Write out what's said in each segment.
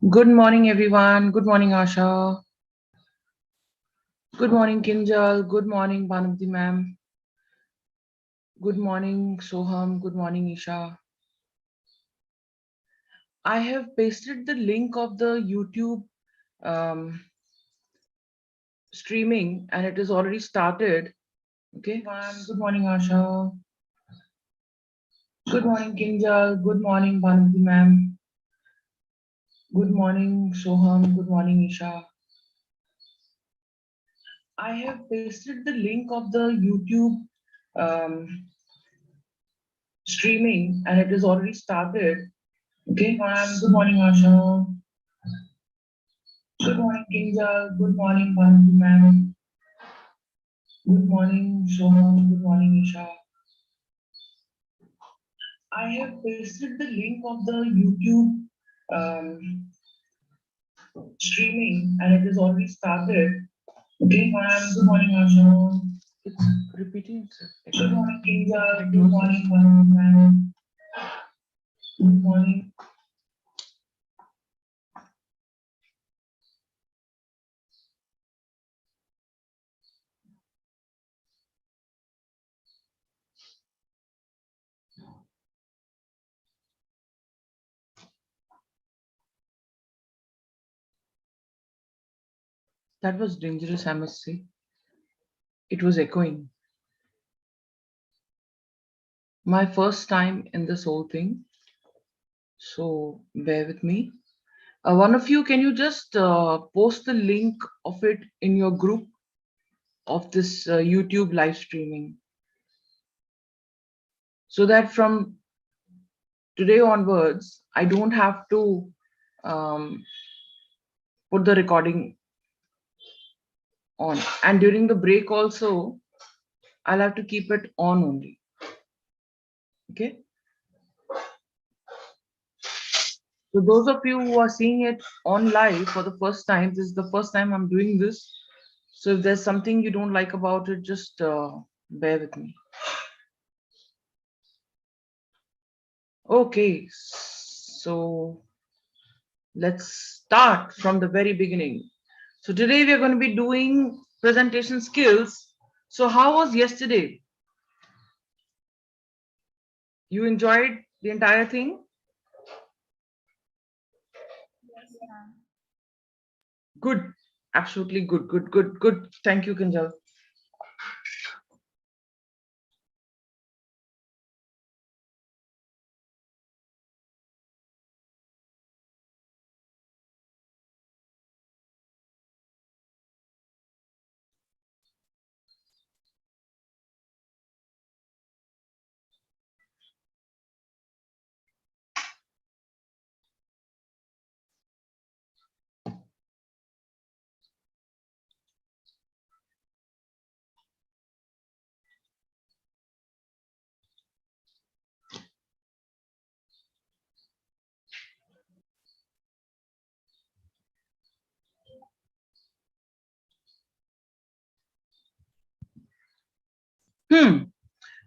Good morning, everyone. Good morning, Asha. Good morning, Kinjal. Good morning, Banamti ma'am. Good morning, Soham. Good morning, Isha. I have pasted the link of the YouTube um, streaming and it is already started. Okay. Good morning, Asha. Good morning, Kinjal. Good morning, Banamti ma'am. Good morning, Soham. Good morning, Isha. I have pasted the link of the YouTube um, streaming and it is already started. Okay, ma'am. Good morning, Asha. Good morning, Kinjal. Good morning, Bantu ma'am. Good morning, Soham. Good morning, Isha. I have pasted the link of the YouTube um, streaming and it is already started. Okay, ma'am. Good morning, Asha. It's repeating itself. Good morning, Kinjal. Good morning, Bantu ma'am. Good morning. That was dangerous, I must say. It was echoing. My first time in this whole thing, so bear with me. One of you, can you just post the link of it in your group of this YouTube live streaming so that from today onwards, I don't have to um, put the recording on. And during the break also, I'll have to keep it on only. Okay. So those of you who are seeing it on live for the first time, this is the first time I'm doing this. So if there's something you don't like about it, just bear with me. Okay, so let's start from the very beginning. So today we are going to be doing presentation skills. So how was yesterday? You enjoyed the entire thing? Good. Absolutely good. Good, good, good. Thank you, Kanjal.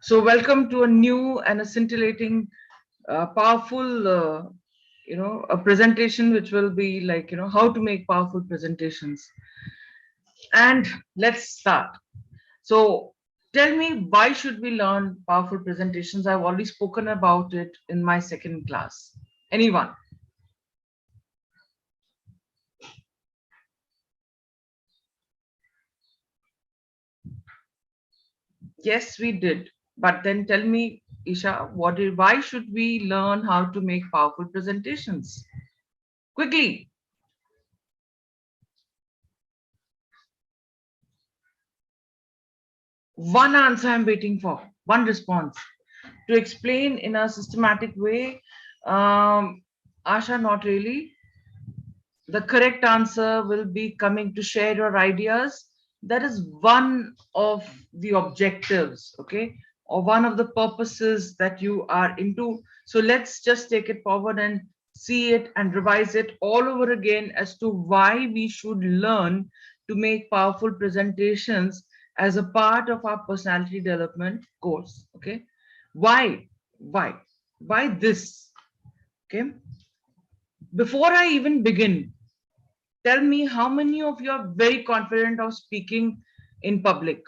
So welcome to a new and a scintillating, powerful, a presentation which will be like, how to make powerful presentations. And let's start. So tell me, why should we learn powerful presentations? I've already spoken about it in my second class. Anyone? Yes, we did. But then tell me, Isha, why should we learn how to make powerful presentations? Quickly. One answer I'm waiting for, one response. To explain in a systematic way, Asha, not really. The correct answer will be coming to share your ideas. That is one of the objectives, okay, or one of the purposes that you are into. So let's just take it forward and see it and revise it all over again as to why we should learn to make powerful presentations as a part of our personality development course. Okay, why why this? Okay, Before I even begin, tell me how many of you are very confident of speaking in public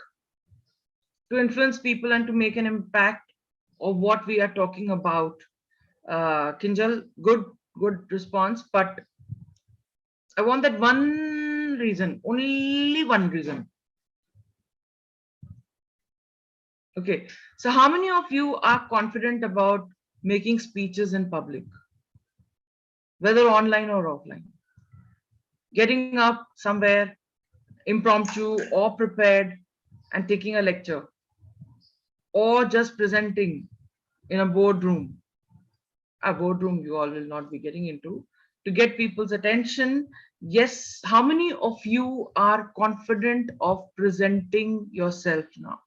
to influence people and to make an impact of what we are talking about. Kinjal, good response, but I want that one reason, only one reason. Okay, so how many of you are confident about making speeches in public, whether online or offline? Getting up somewhere impromptu or prepared and taking a lecture, or just presenting in a boardroom. A boardroom you all will not be getting into to get people's attention. Yes, how many of you are confident of presenting yourself now?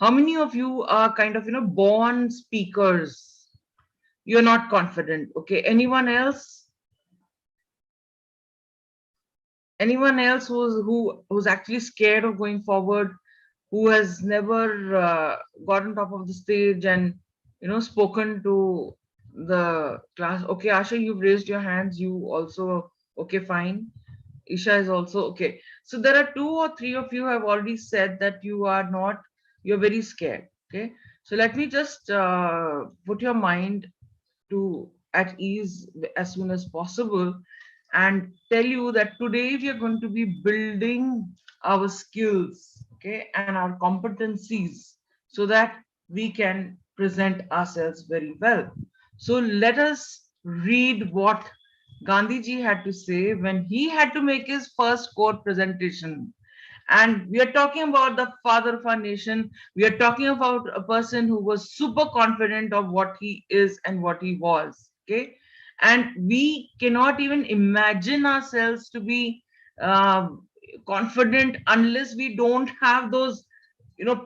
How many of you are kind of, born speakers? You're not confident. Okay. Anyone else who's actually scared of going forward, who has never got on top of the stage and spoken to the class? Okay, Asha, you've raised your hands. You also, okay, fine. Isha is also okay. So there are two or three of you have already said that you're very scared. Okay. So let me just put your mind to at ease as soon as possible and tell you that today we are going to be building our skills, okay, and our competencies so that we can present ourselves very well. So let us read what Gandhi ji had to say when he had to make his first court presentation. And we are talking about the father of our nation. We are talking about a person who was super confident of what he is and what he was. Okay. And we cannot even imagine ourselves to be confident unless we don't have those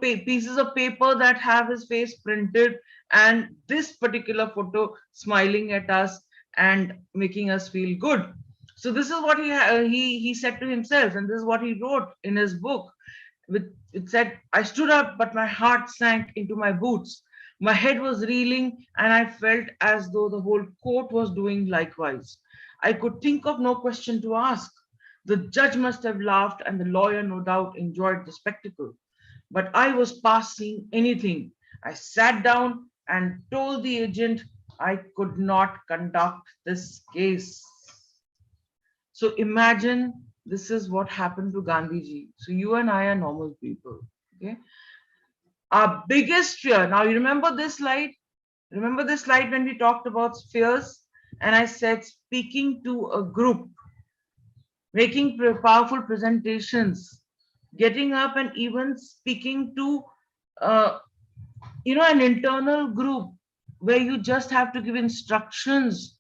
pieces of paper that have his face printed and this particular photo smiling at us and making us feel good. So this is what he said to himself, and this is what he wrote in his book. It said, I stood up, but my heart sank into my boots. My head was reeling, and I felt as though the whole court was doing likewise. I could think of no question to ask. The judge must have laughed, and the lawyer no doubt enjoyed the spectacle. But I was past seeing anything. I sat down and told the agent I could not conduct this case. So imagine this is what happened to Gandhiji. So you and I are normal people. Okay. Our biggest fear. Now you remember this slide? Remember this slide when we talked about fears? And I said speaking to a group, making powerful presentations, getting up and even speaking to uh, an internal group where you just have to give instructions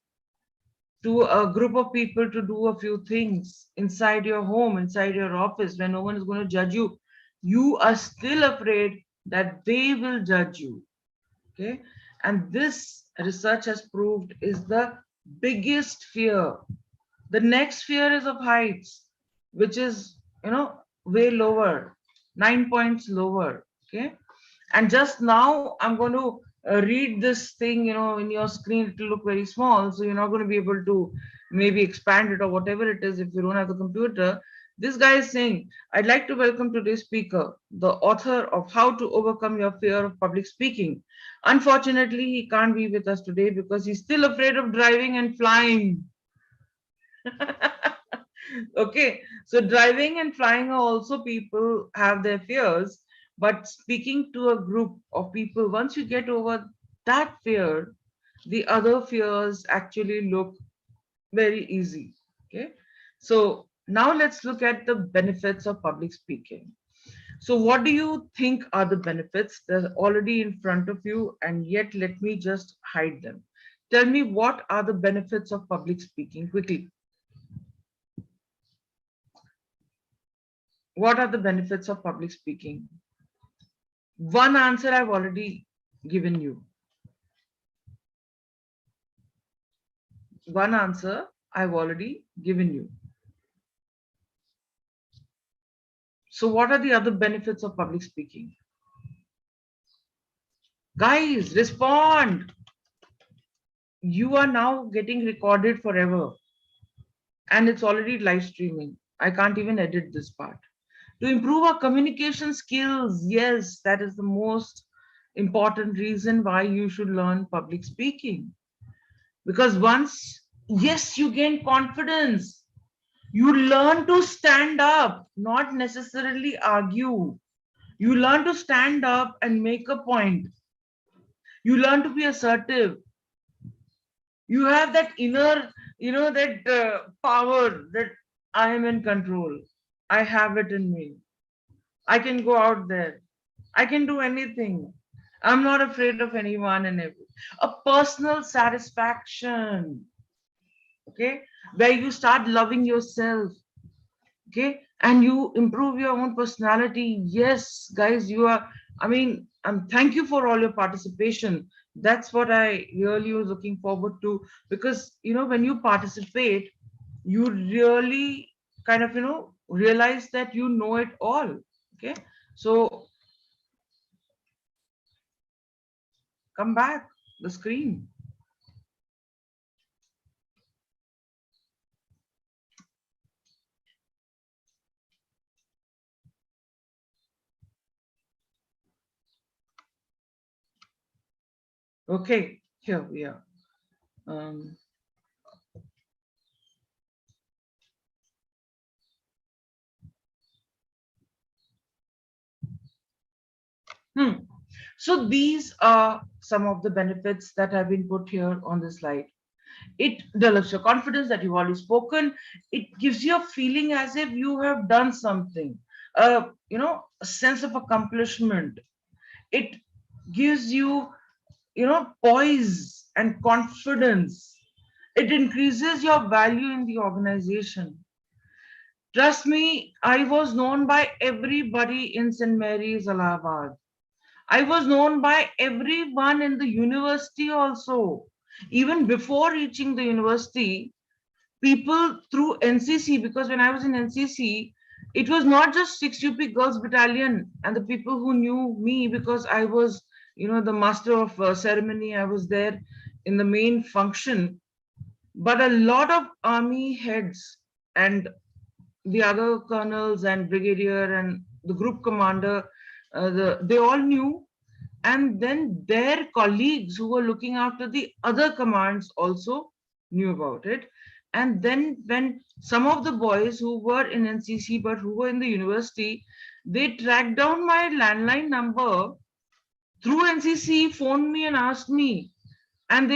to a group of people to do a few things inside your home, inside your office, where no one is going to judge you. You are still afraid that they will judge you. Okay. And this research has proved is the biggest fear. The next fear is of heights, which is, way lower, 9 points lower. Okay. And just now I'm going to read this thing, in your screen. It will look very small. So you're not going to be able to maybe expand it or whatever it is if you don't have the computer. This guy is saying, I'd like to welcome today's speaker, the author of How to Overcome Your Fear of Public Speaking. Unfortunately, he can't be with us today because he's still afraid of driving and flying. Okay, so driving and flying are also people have their fears, but speaking to a group of people, once you get over that fear, the other fears actually look very easy. Okay, so now let's look at the benefits of public speaking. So what do you think are the benefits? They're already in front of you, and yet let me just hide them. Tell me, what are the benefits of public speaking quickly? What are the benefits of public speaking? One answer I've already given you. One answer I've already given you. So what are the other benefits of public speaking? Guys, respond. You are now getting recorded forever. and it's already live streaming. I can't even edit this part. To improve our communication skills, yes, that is the most important reason why you should learn public speaking. Because once, yes, you gain confidence, you learn to stand up, not necessarily argue. You learn to stand up and make a point. You learn to be assertive. You have that inner, that power that I am in control. I have it in me. I can go out there. I can do anything. I'm not afraid of anyone and everything. A personal satisfaction, okay, where you start loving yourself, okay, and you improve your own personality. Yes, guys, you are, I mean, thank you for all your participation. That's what I really was looking forward to, because when you participate, you really kind of realize that you know it all. Okay, so come back the screen. Okay, here we are. um, hmm. So these are some of the benefits that have been put here on the slide. It develops your confidence that you've already spoken. It gives you a feeling as if you have done something, a sense of accomplishment. It gives you, poise and confidence. It increases your value in the organization. Trust me, I was known by everybody in St. Mary's, Allahabad. I was known by everyone in the university also. Even before reaching the university, people through NCC, because when I was in NCC, it was not just 6 UP Girls Battalion and the people who knew me because I was, the master of ceremony. I was there in the main function, but a lot of army heads and the other colonels and brigadier and the group commander, they all knew, and then their colleagues who were looking after the other commands also knew about it. And then when some of the boys who were in NCC but who were in the university, they tracked down my landline number through NCC, phoned me and asked me, and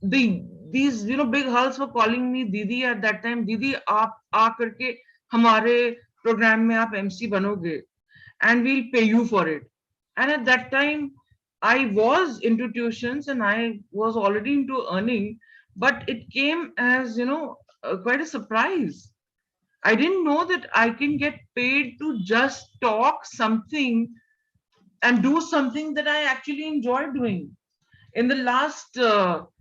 these big hulks were calling me Didi at that time. Didi, आप आ करके हमारे program में आप MC बनोगे, and we'll pay you for it. And at that time, I was into tuitions and I was already into earning, but it came as quite a surprise. I didn't know that I can get paid to just talk something and do something that I actually enjoy doing. In the last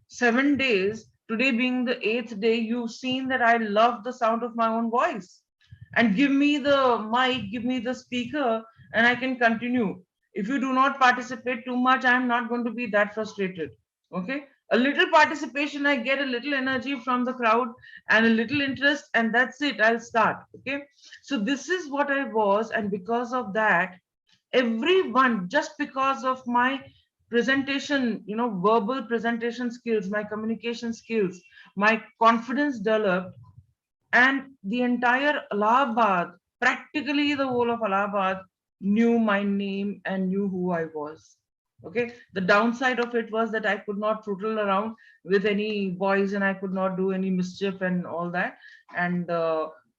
7 days, today being the eighth day, you've seen that I love the sound of my own voice. And give me the mic, give me the speaker, and I can continue. If you do not participate too much, I'm not going to be that frustrated. Okay. A little participation, I get a little energy from the crowd and a little interest, and that's it. I'll start. Okay. So, this is what I was, and because of that, everyone, just because of my presentation, verbal presentation skills, my communication skills, my confidence developed, and the entire Allahabad, practically the whole of Allahabad, knew my name and knew who I was. Okay, the downside of it was that I could not tootle around with any boys and I could not do any mischief and all that. And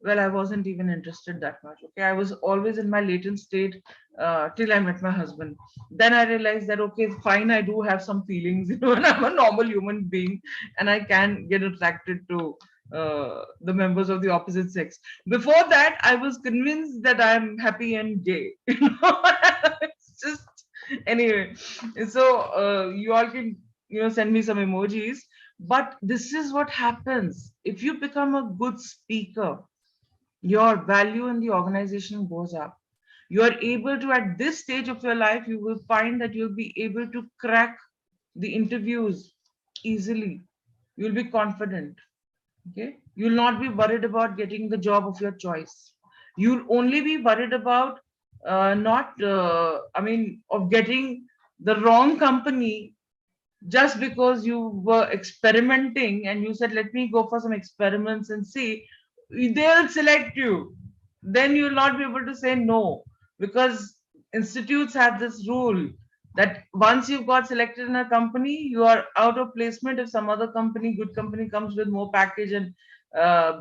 well, I wasn't even interested that much. Okay, I was always in my latent state till I met my husband. Then I realized that okay, fine, I do have some feelings, and I'm a normal human being, and I can get attracted to the members of the opposite sex. Before that, I was convinced that I'm happy and gay. It's just anyway. So you all can send me some emojis. But this is what happens if you become a good speaker. Your value in the organization goes up. You are able to, at this stage of your life, you will find that you'll be able to crack the interviews easily. You'll be confident. Okay, you'll not be worried about getting the job of your choice. You'll only be worried about not I mean of getting the wrong company, just because you were experimenting and you said, let me go for some experiments and see, they'll select you. Then you'll not be able to say no, because institutes have this rule that once you've got selected in a company, you are out of placement. If some other company, good company, comes with more package and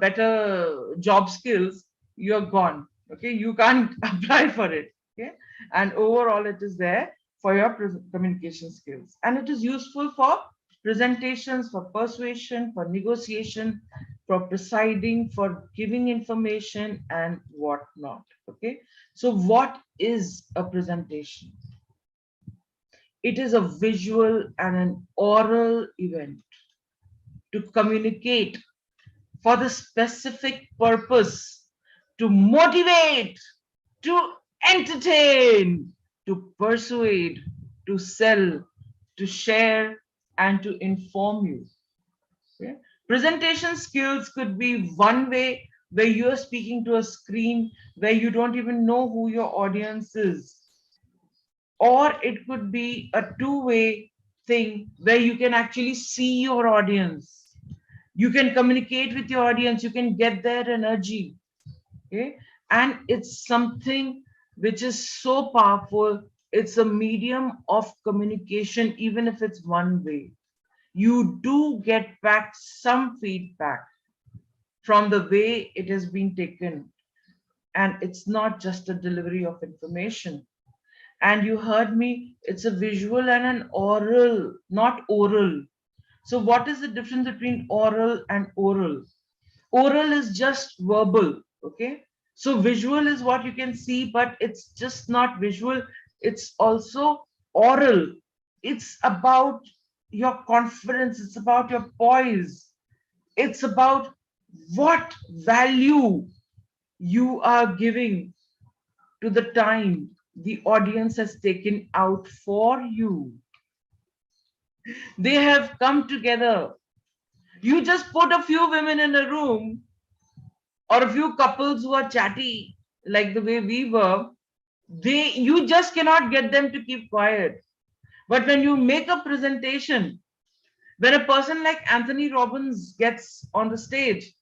better job skills, you're gone. Okay, you can't apply for it. Okay, and overall, it is there for your communication skills, and it is useful for presentations, for persuasion, for negotiation, for presiding, for giving information, and whatnot. Okay, so what is a presentation? It is a visual and an oral event to communicate for the specific purpose to motivate, to entertain, to persuade, to sell, to share, and to inform you. Okay? Presentation skills could be one way where you're speaking to a screen where you don't even know who your audience is, or it could be a two-way thing where you can actually see your audience. You can communicate with your audience, you can get their energy. Okay, and it's something which is so powerful. It's a medium of communication, even if it's one way. You do get back some feedback from the way it has been taken, and it's not just a delivery of information. And you heard me, it's a visual and an oral, not oral. So what is the difference between oral and oral? Oral is just verbal. Okay, so visual is what you can see, but it's just not visual, it's also oral. It's about your confidence, it's about your poise, it's about what value you are giving to the time the audience has taken out for you. They have come together. You just put a few women in a room, or a few couples who are chatty like the way we were, they, you just cannot get them to keep quiet. But when you make a presentation, when a person like Anthony Robbins gets on the stage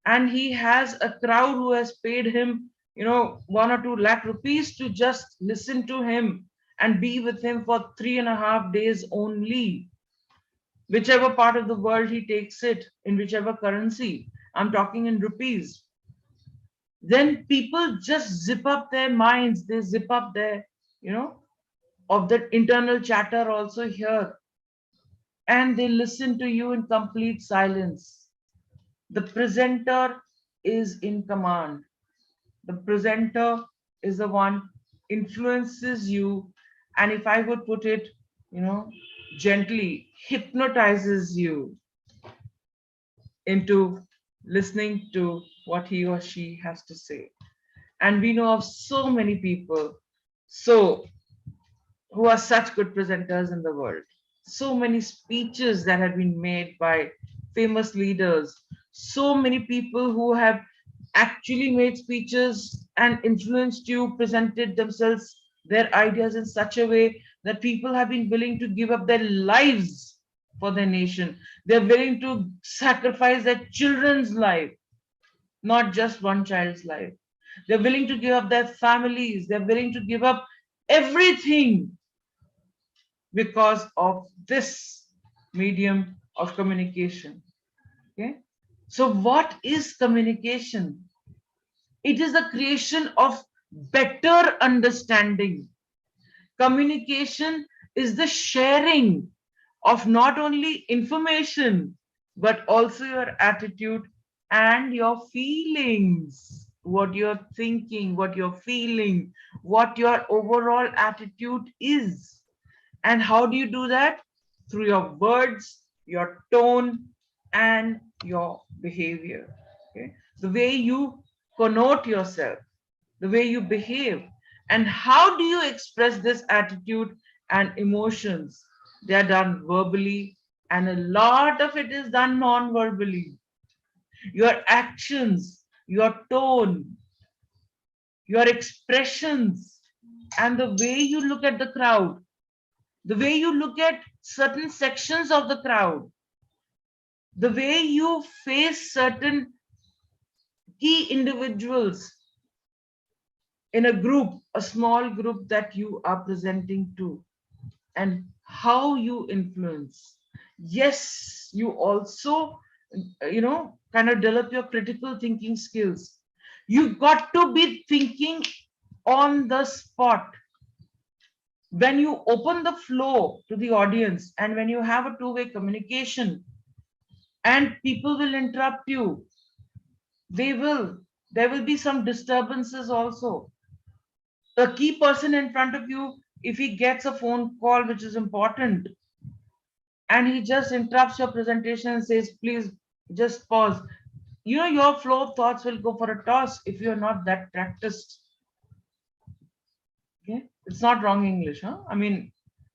and he has a crowd who has paid him, 1 or 2 lakh rupees to just listen to him and be with him for 3.5 days only, whichever part of the world he takes it, in whichever currency, I'm talking in rupees, then people just zip up their minds, they zip up their, you know, of that internal chatter also here, and they listen to you in complete silence. The presenter is in command. The presenter is the one influences you, and if I would put it, you know, gently, hypnotizes you into listening to what he or she has to say. And we know of so many people, so who are such good presenters in the world. So many speeches that have been made by famous leaders, so many people who have actually made speeches and influenced you, presented themselves, their ideas in such a way that people have been willing to give up their lives for their nation. They're willing to sacrifice their children's life, not just one child's life. They're willing to give up their families, they're willing to give up everything because of this medium of communication. Okay, so what is communication? It is the creation of better understanding. Communication is the sharing of not only information but also your attitude and your feelings, what you're thinking, what you're feeling, what your overall attitude is. And how do you do that? Through your words, your tone, and your behavior. Okay? The way you connote yourself, the way you behave. And how do you express this attitude and emotions? They are done verbally, and a lot of it is done non verbally. your actions, your tone, your expressions, and the way you look at the crowd, the way you look at certain sections of the crowd, the way you face certain key individuals in a group, a small group that you are presenting to, and how you influence. Yes, you also, kind of develop your critical thinking skills. You've got to be thinking on the spot. When you open the flow to the audience and when you have a two-way communication and people will interrupt you, they will. There will be some disturbances also. The key person in front of you, if he gets a phone call which is important and he just interrupts your presentation and says, please just pause, your flow of thoughts will go for a toss if you're not that practiced. Okay, it's not wrong English, huh? I mean,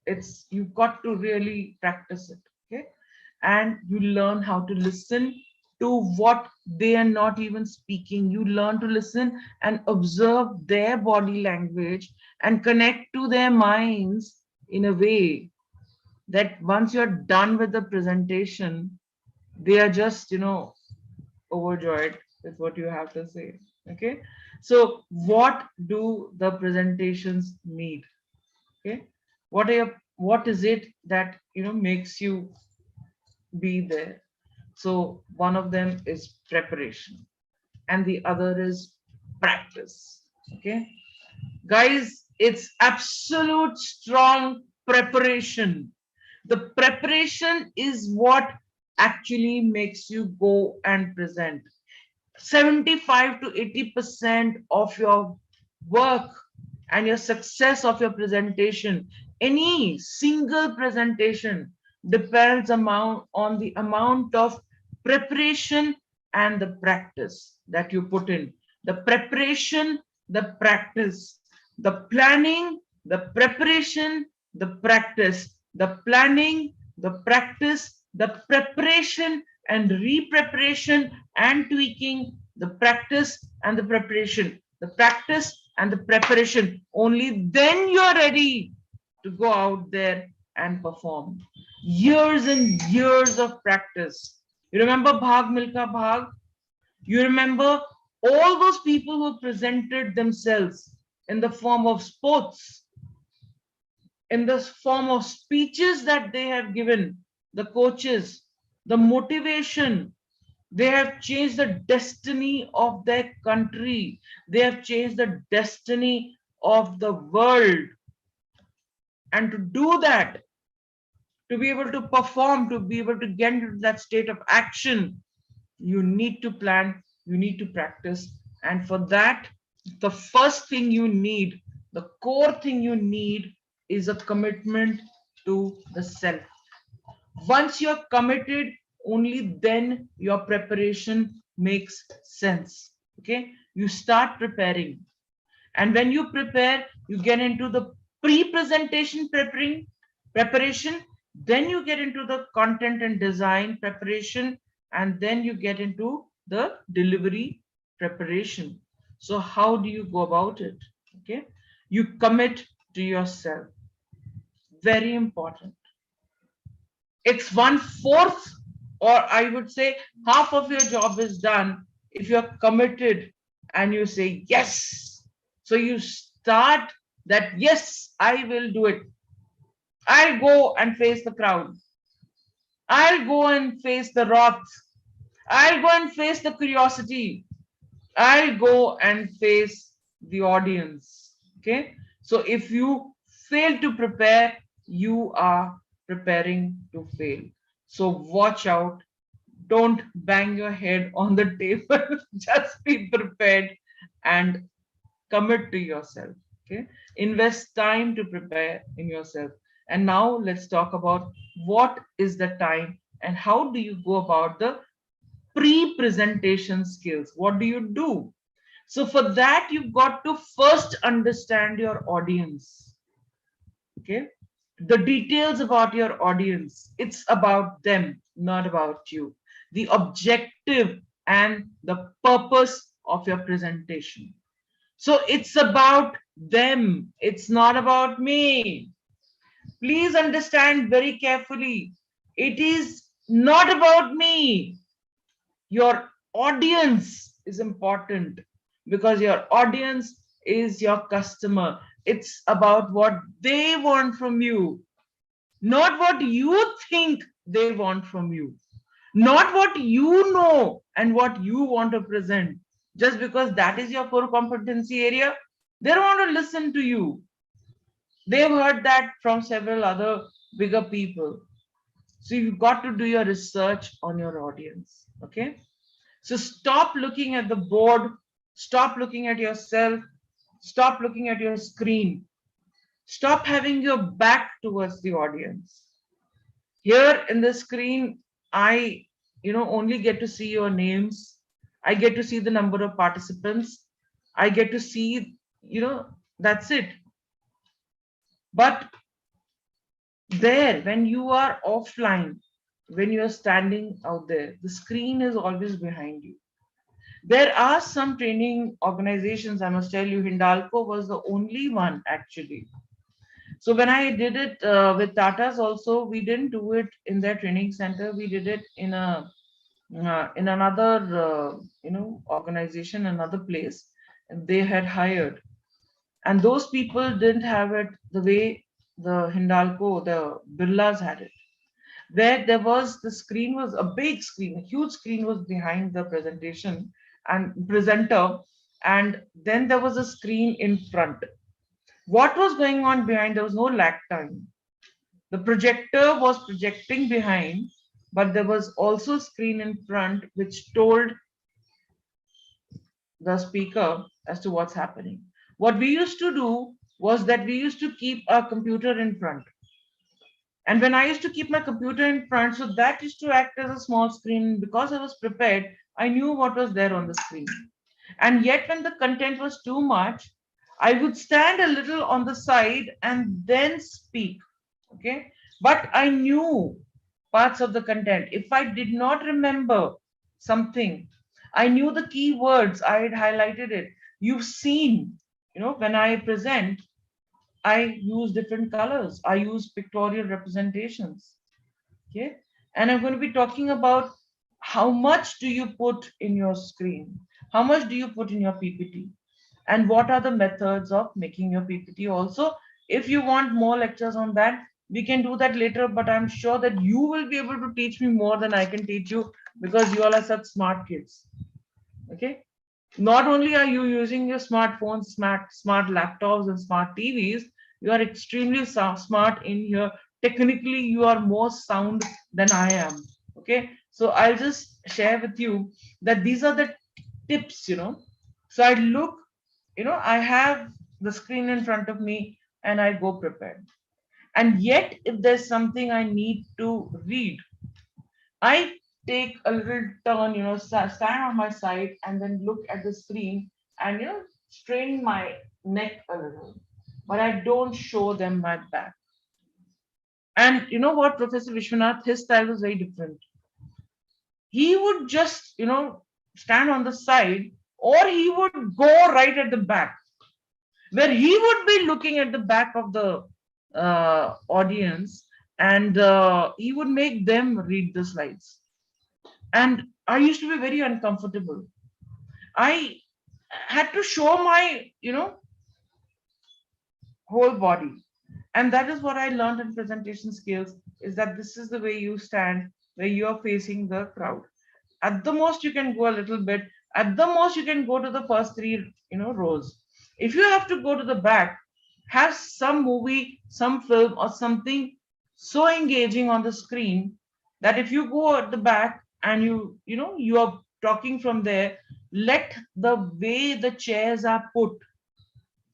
it's, you've got to really practice it. Okay, and you learn how to listen to what they are not even speaking. You learn to listen and observe their body language and connect to their minds in a way that once you're done with the presentation, they are just, overjoyed with what you have to say. Okay, so what do the presentations need? Okay, what is it that makes you be there? So one of them is preparation and the other is practice. Okay, guys, it's absolute strong preparation. The preparation is what actually makes you go and present. 75 to 80% of your work and your success of your presentation, any single presentation, depends on the amount of preparation and the practice that you put in. The preparation, the practice, the planning, the preparation, the practice, the planning, the practice, the preparation and re-preparation and tweaking, the practice and the preparation, the practice and the preparation. Only then you're ready to go out there and perform. Years and years of practice. You remember Bhag Milka Bhag? You remember all those people who presented themselves in the form of sports, in the form of speeches that they have given, the coaches, the motivation. They have changed the destiny of their country. They have changed the destiny of the world. And to do that, to be able to perform, to be able to get into that state of action, you need to plan, you need to practice. And for that, the first thing you need, the core thing you need is a commitment to the self. Once you're committed, only then your preparation makes sense. Okay, you start preparing, and when you prepare, you get into the pre-presentation preparation, then you get into the content and design preparation, and then you get into the delivery preparation. So how do you go about it? Okay, you commit to yourself. Very important. It's 1/4, or I would say half of your job is done if you're committed and you say yes. So you start that, yes, I will do it. I'll go and face the crowd. I'll go and face the wrath. I'll go and face the curiosity. I'll go and face the audience. Okay. So if you fail to prepare, you are preparing to fail. So watch out. Don't bang your head on the table. Just be prepared and commit to yourself. Okay. Invest time to prepare in yourself. And now let's talk about what is the time and how do you go about the pre-presentation skills. What do you do? So for that, you've got to first understand your audience. Okay, the details about your audience. It's about them, not about you. The objective and the purpose of your presentation. So it's about them, it's not about me. Please understand very carefully. It is not about me. Your audience is important because your audience is your customer. It's about what they want from you, not what you think they want from you, not what you know and what you want to present. Just because that is your core competency area, they don't want to listen to you. They've heard that from several other bigger people. So you've got to do your research on your audience. Okay. So stop looking at the board, stop looking at yourself, stop looking at your screen, stop having your back towards the audience. Here in the screen, I only get to see your names. I get to see the number of participants. I get to see, that's it. But there, when you are offline, when you are standing out there, the screen is always behind you. There are some training organizations, I must tell you, Hindalco was the only one actually. So when I did it with Tata's also, we didn't do it in their training center. We did it in another organization, another place, and they had hired. And those people didn't have it the way the Hindalco, the Birlas had it, where there was the screen was a big screen, a huge screen was behind the presentation and presenter, and then there was a screen in front. What was going on behind? There was no lag time. The projector was projecting behind, but there was also a screen in front which told the speaker as to what's happening. What we used to do was that we used to keep our computer in front. And when I used to keep my computer in front, so that used to act as a small screen. Because I was prepared, I knew what was there on the screen. And yet, when the content was too much, I would stand a little on the side and then speak. Okay. But I knew parts of the content. If I did not remember something, I knew the key words, I had highlighted it. You've seen, when I present, I use different colors. I use pictorial representations. Okay. And I'm going to be talking about how much do you put in your screen? How much do you put in your PPT? And what are the methods of making your PPT also? If you want more lectures on that, we can do that later, but I'm sure that you will be able to teach me more than I can teach you because you all are such smart kids. Okay. Not only are you using your smartphones, smart laptops, and smart TVs, you are extremely smart in here. Technically, you are more sound than I am. Okay, so I'll just share with you that these are the tips. So I look, I have the screen in front of me, and I go prepared. And yet, if there's something I need to read, I take a little turn, stand on my side and then look at the screen and, strain my neck a little. But I don't show them my back. And you know what, Professor Vishwanath, his style was very different. He would just, stand on the side, or he would go right at the back, where he would be looking at the back of the audience, and he would make them read the slides. And I used to be very uncomfortable. I had to show my, whole body. And that is what I learned in presentation skills, is that this is the way you stand, where you are facing the crowd. At the most, you can go a little bit. At the most, you can go to the first three, rows. If you have to go to the back, have some movie, some film, or something so engaging on the screen that if you go at the back and you are talking from there, let the way the chairs are put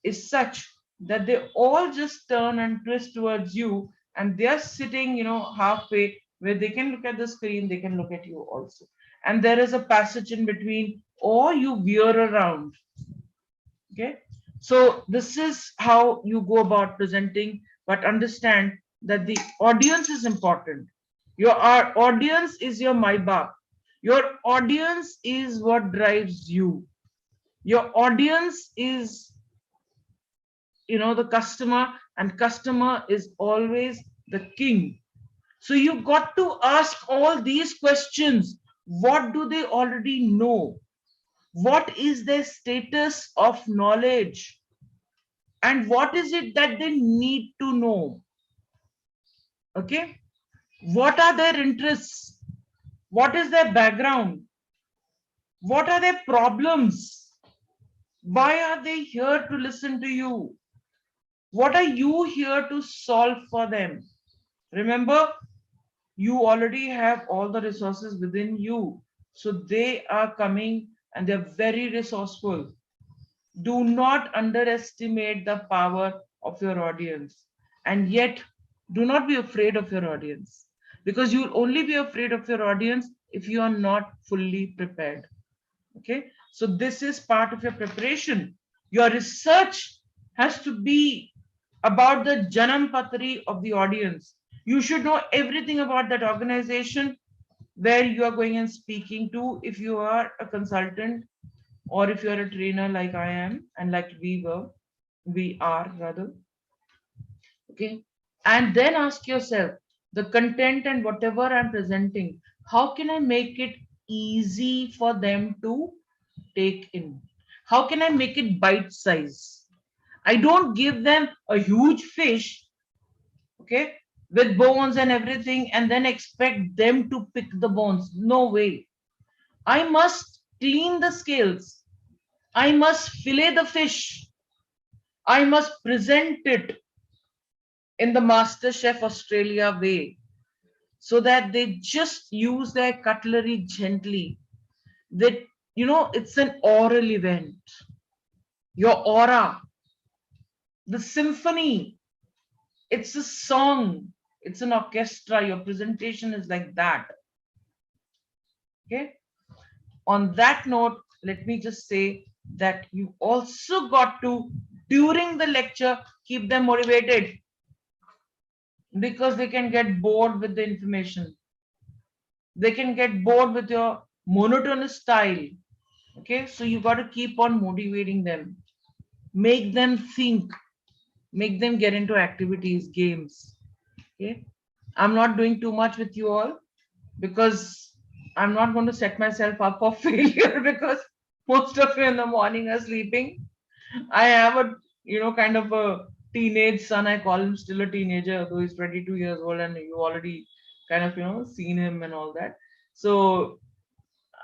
is such that they all just turn and twist towards you, and they're sitting halfway, where they can look at the screen, they can look at you also, and there is a passage in between, or you veer around. Okay, so this is how you go about presenting, but understand that the audience is important. Your audience is your my baap. Your audience is what drives you. Your audience is, the customer, and customer is always the king. So you got to ask all these questions. What do they already know? What is their status of knowledge? And what is it that they need to know? Okay. What are their interests? What is their background? What are their problems? Why are they here to listen to you? What are you here to solve for them? Remember, you already have all the resources within you. So they are coming and they're very resourceful. Do not underestimate the power of your audience. And yet, do not be afraid of your audience, because you'll only be afraid of your audience if you are not fully prepared. Okay, so this is part of your preparation. Your research has to be about the Janam Patri of the audience. You should know everything about that organization where you are going and speaking to, if you are a consultant or if you are a trainer like I am and like we are rather. Okay, and then ask yourself, the content and whatever I'm presenting, how can I make it easy for them to take in? How can I make it bite size? I don't give them a huge fish, okay, with bones and everything, and then expect them to pick the bones. No way. I must clean the scales. I must fillet the fish. I must present it in the Master Chef Australia way, so that they just use their cutlery gently. That, it's an oral event. Your aura, the symphony, it's a song, it's an orchestra. Your presentation is like that. Okay. On that note, let me just say that you also got to, during the lecture, keep them motivated, because they can get bored with the information. They can get bored with your monotonous style. Okay. So you got to keep on motivating them, make them think, make them get into activities, games. Okay. I'm not doing too much with you all, because I'm not going to set myself up for failure, because most of you in the morning are sleeping. I have a, kind of a teenage son. I call him still a teenager, though he's 22 years old, and you already kind of, seen him and all that. So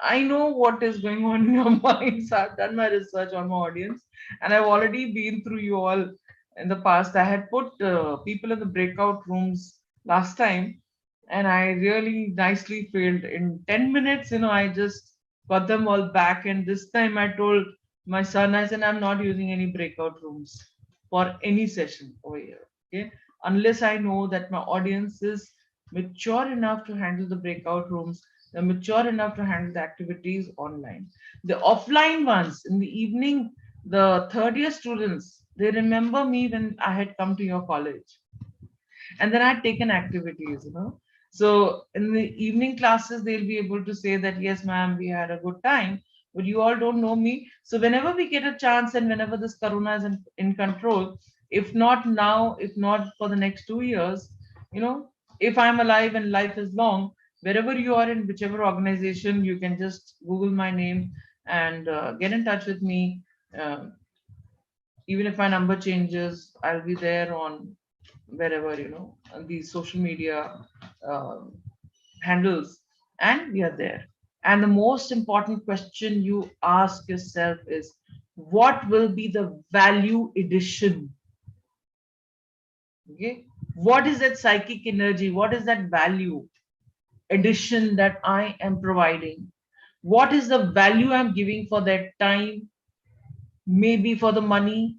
I know what is going on in your minds. I've done my research on my audience, and I've already been through you all in the past. I had put people in the breakout rooms last time, and I really nicely failed. In 10 minutes, I just got them all back. And this time I told my son, I said, I'm not using any breakout rooms for any session over here. Okay. Unless I know that my audience is mature enough to handle the breakout rooms, they're mature enough to handle the activities online. The offline ones in the evening, the third year students, they remember me when I had come to your college, and then I had taken activities. So in the evening classes, they'll be able to say that, yes, ma'am, we had a good time, but you all don't know me. So whenever we get a chance, and whenever this corona is in control, if not now, if not for the next 2 years, if I'm alive and life is long, wherever you are in whichever organization, you can just Google my name and get in touch with me. Um Even if my number changes, I'll be there on wherever, these social media uh, handles, and we are there. And the most important question you ask yourself is, what will be the value addition? Okay, what is that psychic energy? What is that value addition that I am providing? What is the value I'm giving for their time, maybe for the money,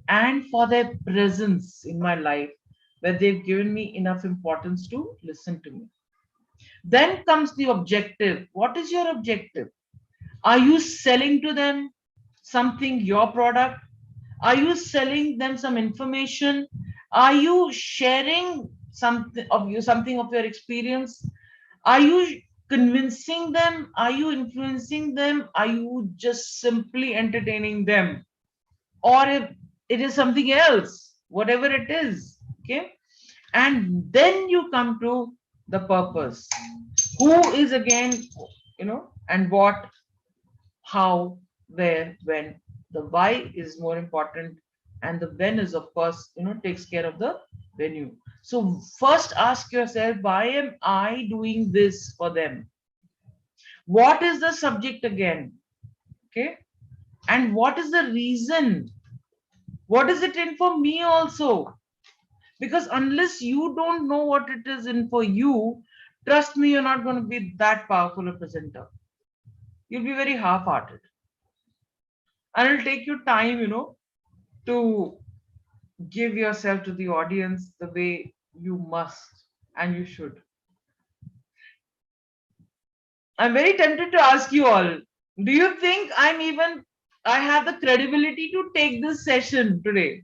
and for their presence in my life, where they've given me enough importance to listen to me? Then comes the objective. What is your objective? Are you selling to them something, your product? Are you selling them some information? Are you sharing something of your experience? Are you convincing them? Are you influencing them? Are you just simply entertaining them? Or if it is something else, whatever it is. Okay. And then you come to the purpose. Who is again, and what, how, where, when. The why is more important, and the when is, of course, takes care of the venue. So first ask yourself, why am I doing this for them? What is the subject again? Okay. And what is the reason? What is it in for me also? Because unless you don't know what it is in for you, trust me, you're not going to be that powerful a presenter. You'll be very half-hearted. And it'll take you time, to give yourself to the audience the way you must and you should. I'm very tempted to ask you all, do you think I have the credibility to take this session today?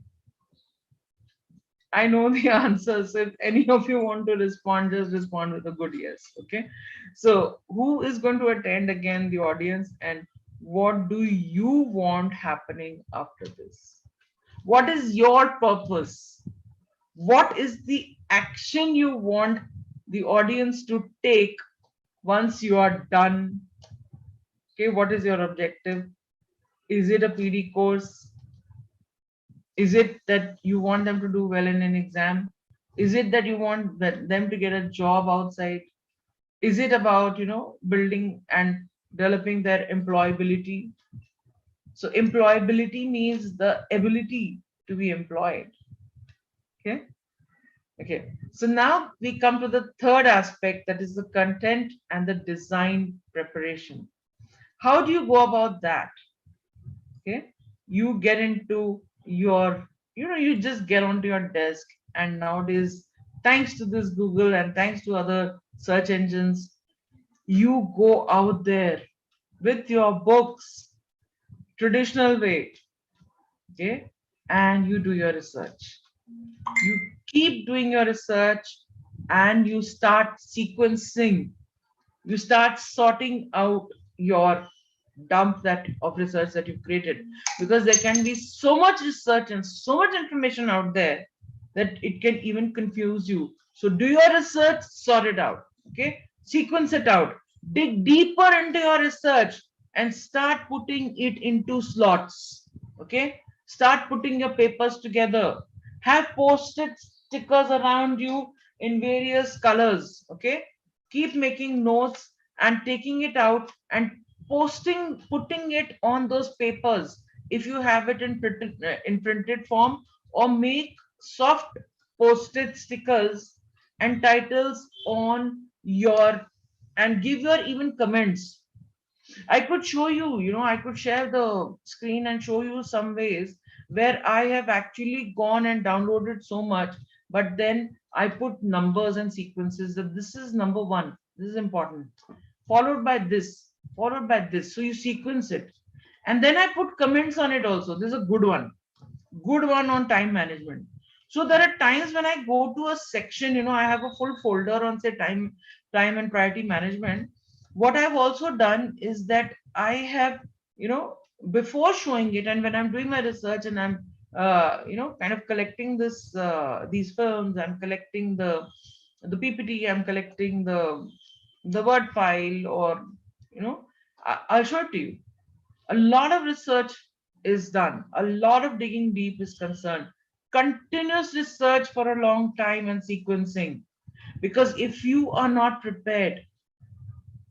I know the answers. If any of you want to respond, just respond with a good yes. Okay. So, who is going to attend again, the audience, and what do you want happening after this? What is your purpose? What is the action you want the audience to take once you are done? Okay. What is your objective? Is it a PD course? Is it that you want them to do well in an exam? Is it that you want them to get a job outside? Is it about, building and developing their employability? So employability means the ability to be employed. Okay. Okay. So now we come to the third aspect, that is the content and the design preparation. How do you go about that? Okay. You get into your, you just get onto your desk, and nowadays, thanks to this Google and thanks to other search engines, you go out there with your books, traditional way. Okay. And you do your research. You keep doing your research, and you start sequencing. You start sorting out your dump that of research that you've created, because there can be so much research and so much information out there that it can even confuse you. So do your research, sort it out. Okay. Sequence it out, dig deeper into your research, and start putting it into slots. Okay. Start putting your papers together. Have post-it stickers around you in various colors. Okay. Keep making notes and taking it out and putting it on those papers, if you have it in printed form, or make soft post-it stickers and titles on your, and give your even comments. I could show you, I could share the screen and show you some ways where I have actually gone and downloaded so much, but then I put numbers and sequences, that this is number one, this is important, followed by this, followed by this. So you sequence it. And then I put comments on it also. This is a good one on time management. So there are times when I go to a section, I have a full folder on, say, time and priority management. What I've also done is that I have, before showing it, and when I'm doing my research and I'm, kind of collecting these films, I'm collecting the PPT, I'm collecting the Word file, or, I'll show it to you. A lot of research is done. A lot of digging deep is concerned. Continuous research for a long time and sequencing. Because if you are not prepared,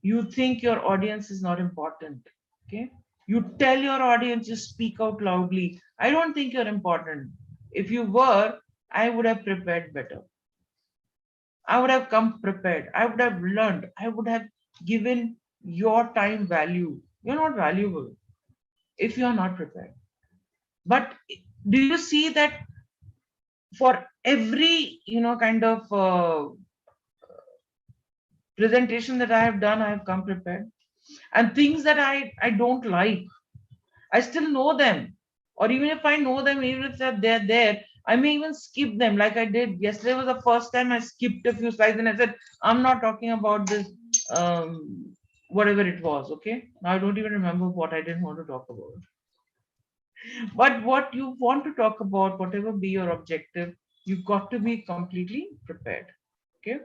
you think your audience is not important. Okay. You tell your audience, you speak out loudly, I don't think you're important. If you were, I would have prepared better. I would have come prepared. I would have learned. I would have given your time value. You're not valuable if you're not prepared. But do you see that for every, kind of presentation that I have done, I have come prepared. And things that I don't like, I still know them. Or even if I know them, even if they're there, I may even skip them, like I did yesterday. Was the first time I skipped a few slides, and I said, I'm not talking about this. whatever it was. Okay, now I don't even remember what I didn't want to talk about. But what you want to talk about, whatever be your objective, you've got to be completely prepared. Okay.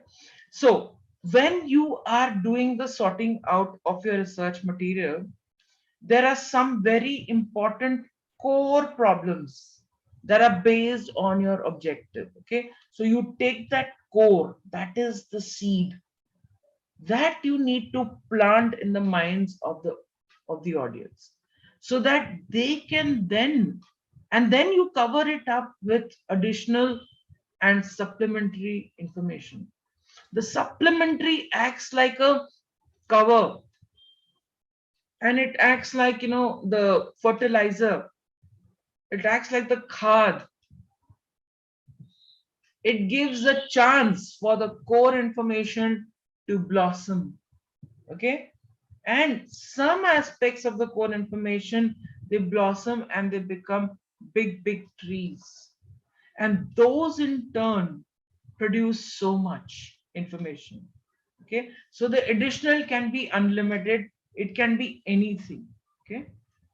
So when you are doing the sorting out of your research material, there are some very important core problems that are based on your objective. Okay. So you take that core, that is the seed that you need to plant in the minds of the audience, so that they can then, and then you cover it up with additional and supplementary information. The supplementary acts like a cover, and it acts like, the fertilizer, it acts like the khad. It gives a chance for the core information to blossom. Okay. And some aspects of the core information, they blossom and they become big trees, and those in turn produce so much information. Okay, so the additional can be unlimited, it can be anything. Okay,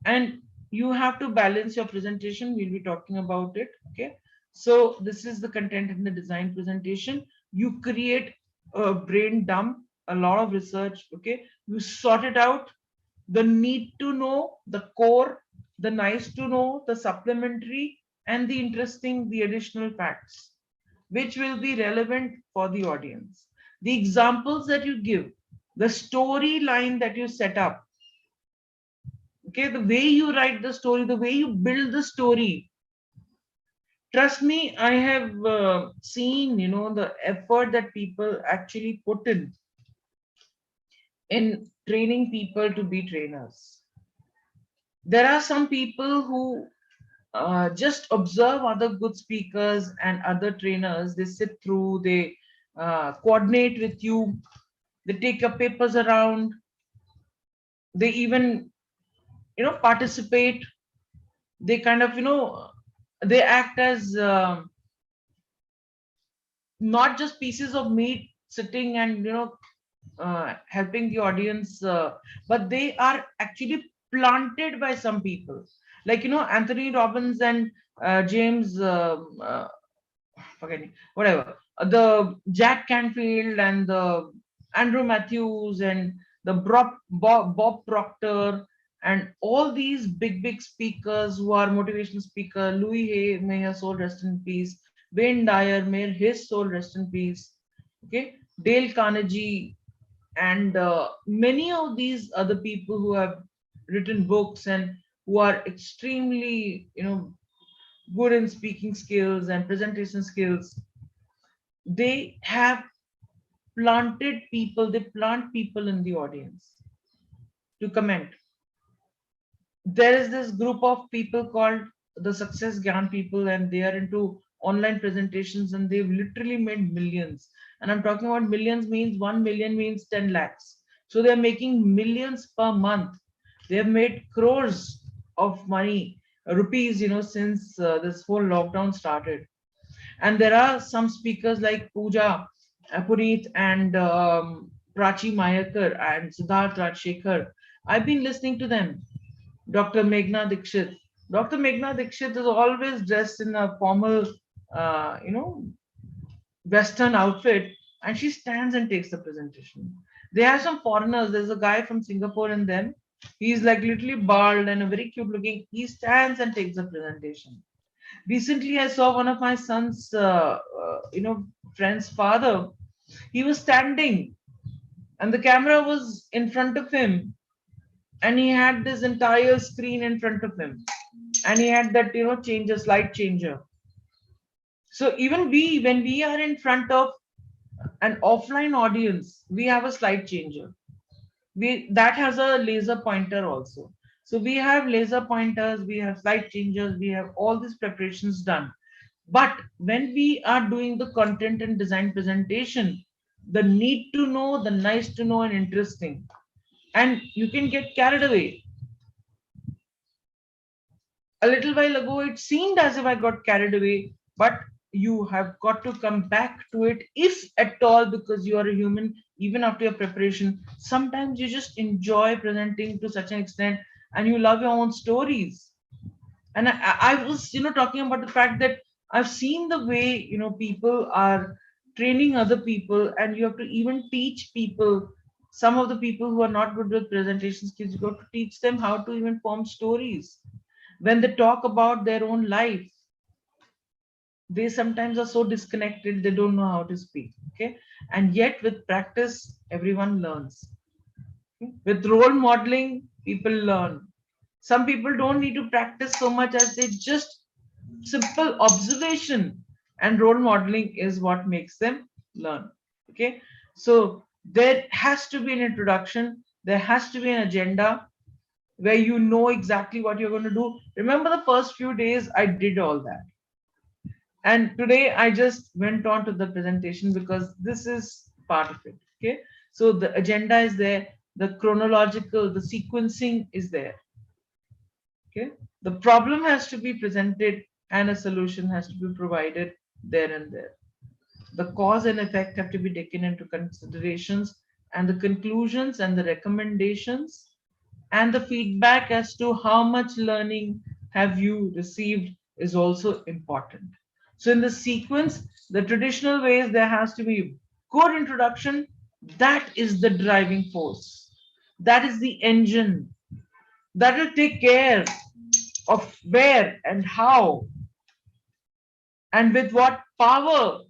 and you have to balance your presentation, we'll be talking about it. Okay, so this is the content in the design presentation. You create a brain dump, a lot of research. Okay, you sort it out, the need to know, the core, the nice to know, the supplementary, and the interesting, the additional facts, which will be relevant for the audience. The examples that you give, the storyline that you set up, okay, the way you write the story, the way you build the story. Trust me, I have seen, the effort that people actually put in training people to be trainers. There are some people who just observe other good speakers and other trainers. They sit through, they coordinate with you, they take your papers around, they even, participate. They kind of, they act as not just pieces of meat sitting and, helping the audience, but they are actually planted by some people, like, Anthony Robbins and James, forgetting whatever, the Jack Canfield and the Andrew Matthews and the Bob Proctor, and all these big speakers who are motivational speaker. Louis Hay, may his soul rest in peace. Wayne Dyer, may his soul rest in peace. Okay, Dale Carnegie, and many of these other people who have written books and who are extremely, good in speaking skills and presentation skills. They have planted people, they plant people in the audience to comment. There is this group of people called the Success Gyan people, and they are into online presentations, and they've literally made millions. And I'm talking about millions, means 1 million means 10 lakhs. So they're making millions per month. They have made crores of money, rupees, since this whole lockdown started. And there are some speakers like Pooja Puneet and Prachi Mayakar and Siddharth Rajshekhar. I've been listening to them. Dr. Meghna Dikshit. Dr. Meghna Dikshit is always dressed in a formal, Western outfit, and she stands and takes the presentation. They have some foreigners. There's a guy from Singapore in them. He's like literally bald and a very cute looking. He stands and takes the presentation. Recently, I saw one of my son's, friend's father. He was standing, and the camera was in front of him, and he had this entire screen in front of him, and he had that, changer, slide changer. So even we, when we are in front of an offline audience, we have a slide changer. We that has a laser pointer also. So we have laser pointers, we have slide changers, we have all these preparations done. But when we are doing the content and design presentation, the need to know, the nice to know, and interesting, and you can get carried away. A little while ago, it seemed as if I got carried away, but you have got to come back to it, if at all, because you are a human. Even after your preparation, sometimes you just enjoy presenting to such an extent, and you love your own stories. And I was, talking about the fact that I've seen the way, people are training other people, and you have to even teach people. Some of the people who are not good with presentation skills, you got to teach them how to even form stories. When they talk about their own life, they sometimes are so disconnected, they don't know how to speak. Okay. And yet with practice, everyone learns. Okay? With role modeling, people learn. Some people don't need to practice so much as they just simple observation and role modeling is what makes them learn. Okay. So there has to be an introduction, there has to be an agenda where you know exactly what you're going to do. Remember the first few days I did all that, and today I just went on to the presentation because this is part of it. Okay. So the agenda is there, the chronological, the sequencing is there. Okay. The problem has to be presented and a solution has to be provided there and there. The cause and effect have to be taken into considerations, and the conclusions and the recommendations and the feedback as to how much learning have you received is also important. So in the sequence, the traditional ways, there has to be good introduction. That is the driving force. That is the engine that will take care of where and how and with what power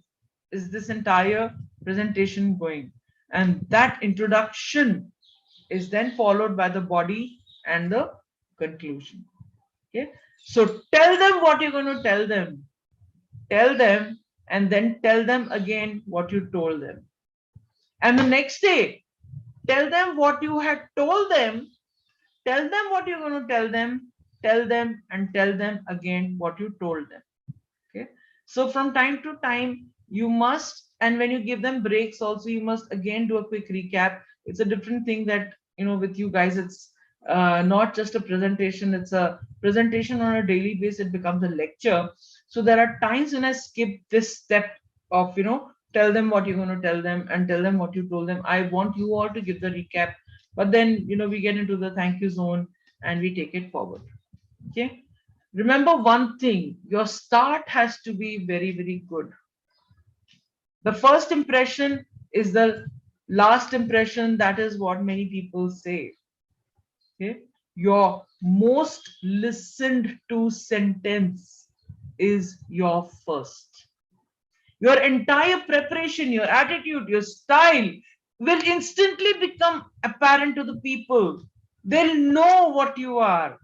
is this entire presentation going. And that introduction is then followed by the body and the conclusion. Okay. So tell them what you're going to tell them, and then tell them again what you told them. And the next day, tell them what you had told them, tell them what you're going to tell them, and tell them again what you told them. Okay. So from time to time, you must, and when you give them breaks also, you must again do a quick recap. It's a different thing that, with you guys, it's not just a presentation, it's a presentation on a daily basis, it becomes a lecture. So there are times when I skip this step of, tell them what you're going to tell them and tell them what you told them. I want you all to give the recap, but then, we get into the thank you zone and we take it forward. Okay. Remember one thing, your start has to be very, very good. The first impression is the last impression. That is what many people say. Okay. Your most listened to sentence is your first. Your entire preparation, your attitude, your style will instantly become apparent to the people. They'll know what you are.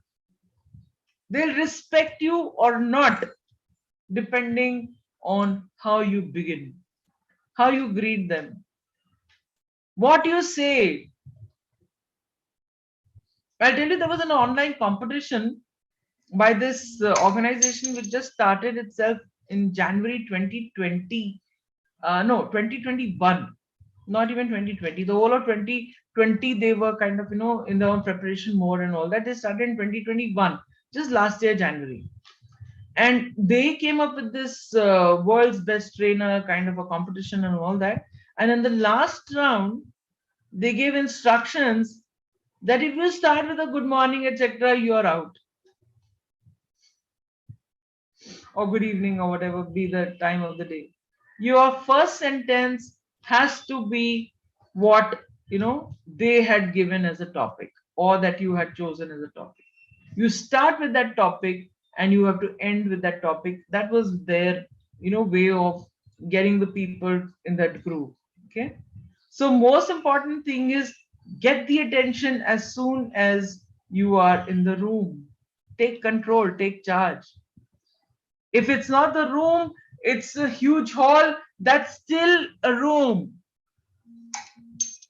They'll respect you or not, depending on how you begin, how you greet them, what you say. I'll tell you, there was an online competition by this organization which just started itself in January 2020. No, 2021, not even 2020. The whole of 2020, they were kind of, in their own preparation mode and all that. They started in 2021, just last year, January. And they came up with this world's best trainer kind of a competition and all that. And in the last round, they gave instructions that if you start with a good morning, etc., you're out, or good evening, or whatever be the time of the day. Your first sentence has to be what they had given as a topic, or that you had chosen as a topic. You start with that topic and you have to end with that topic. That was their way of getting the people in that group. Okay. So most important thing is, get the attention as soon as you are in the room. Take control, take charge. If it's not the room, it's a huge hall, that's still a room.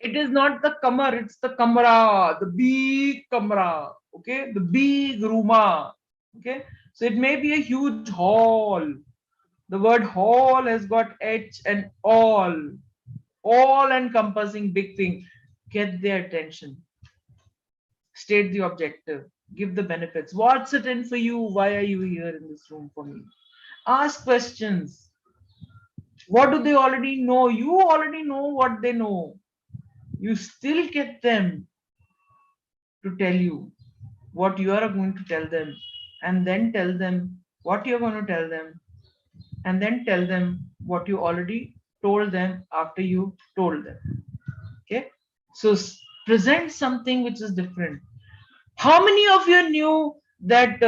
It is not the kamar, it's the kamra, the big kamra. Okay, the big rooma. Okay, so it may be a huge hall. The word hall has got H and all encompassing big thing. Get their attention. State the objective. Give the benefits. What's it in for you? Why are you here in this room for me? Ask questions. What do they already know? You already know what they know. You still get them to tell you what you are going to tell them, and then tell them what you're going to tell them, and then tell them what you already told them after you told them. Okay, so present something which is different. How many of you knew that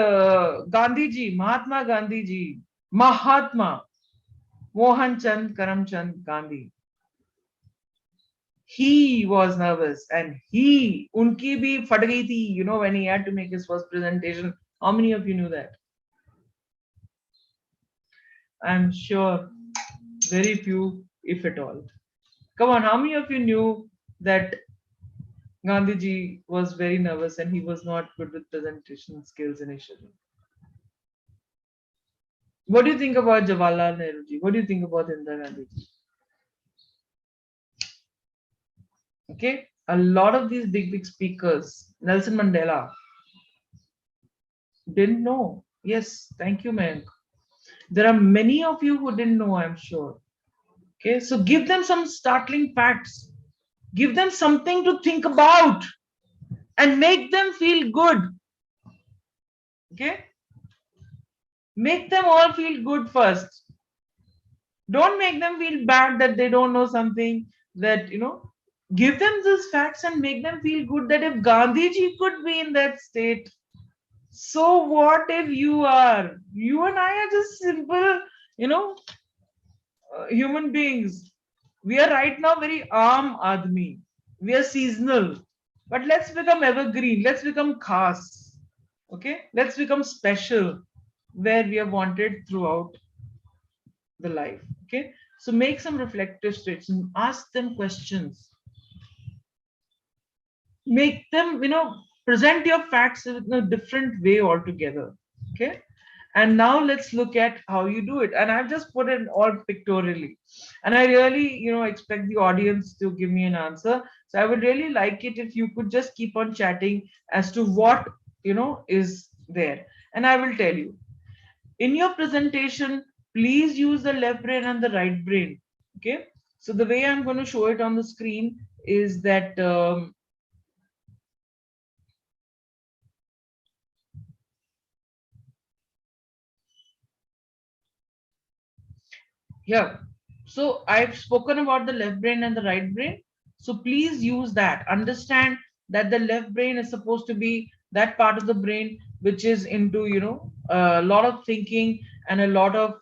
Gandhi ji, Mahatma Gandhi ji, Mahatma Mohan Chand Karamchand Gandhi, he was nervous and he unki bhi fat gayi thi, when he had to make his first presentation. How many of you knew that? I'm sure very few, if at all. Come on, how many of you knew that Gandhiji was very nervous and he was not good with presentation skills initially? What do you think about Jawaharlal Nehru ji? What do you think about Indira Gandhi ji? Okay, a lot of these big speakers, Nelson Mandela, didn't know. Yes, thank you, Mayank. There are many of you who didn't know, I'm sure. Okay, so give them some startling facts. Give them something to think about and make them feel good. Okay, make them all feel good first. Don't make them feel bad that they don't know something. That give them these facts and make them feel good that if Gandhiji could be in that state, so what if you are? You and I are just simple, you know, human beings. We are right now very aam admi. We are seasonal. But let's become evergreen. Let's become khas. Okay? Let's become special where we are wanted throughout the life. Okay? So make some reflective states and ask them questions. Make them, present your facts in a different way altogether. Okay? And now let's look at how you do it. And I've just put it all pictorially. And I really, expect the audience to give me an answer. So I would really like it if you could just keep on chatting as to what, is there. And I will tell you. In your presentation, please use the left brain and the right brain. Okay. So the way I'm going to show it on the screen is that here. So I've spoken about the left brain and the right brain. So please use that. Understand that the left brain is supposed to be that part of the brain which is into, a lot of thinking and a lot of,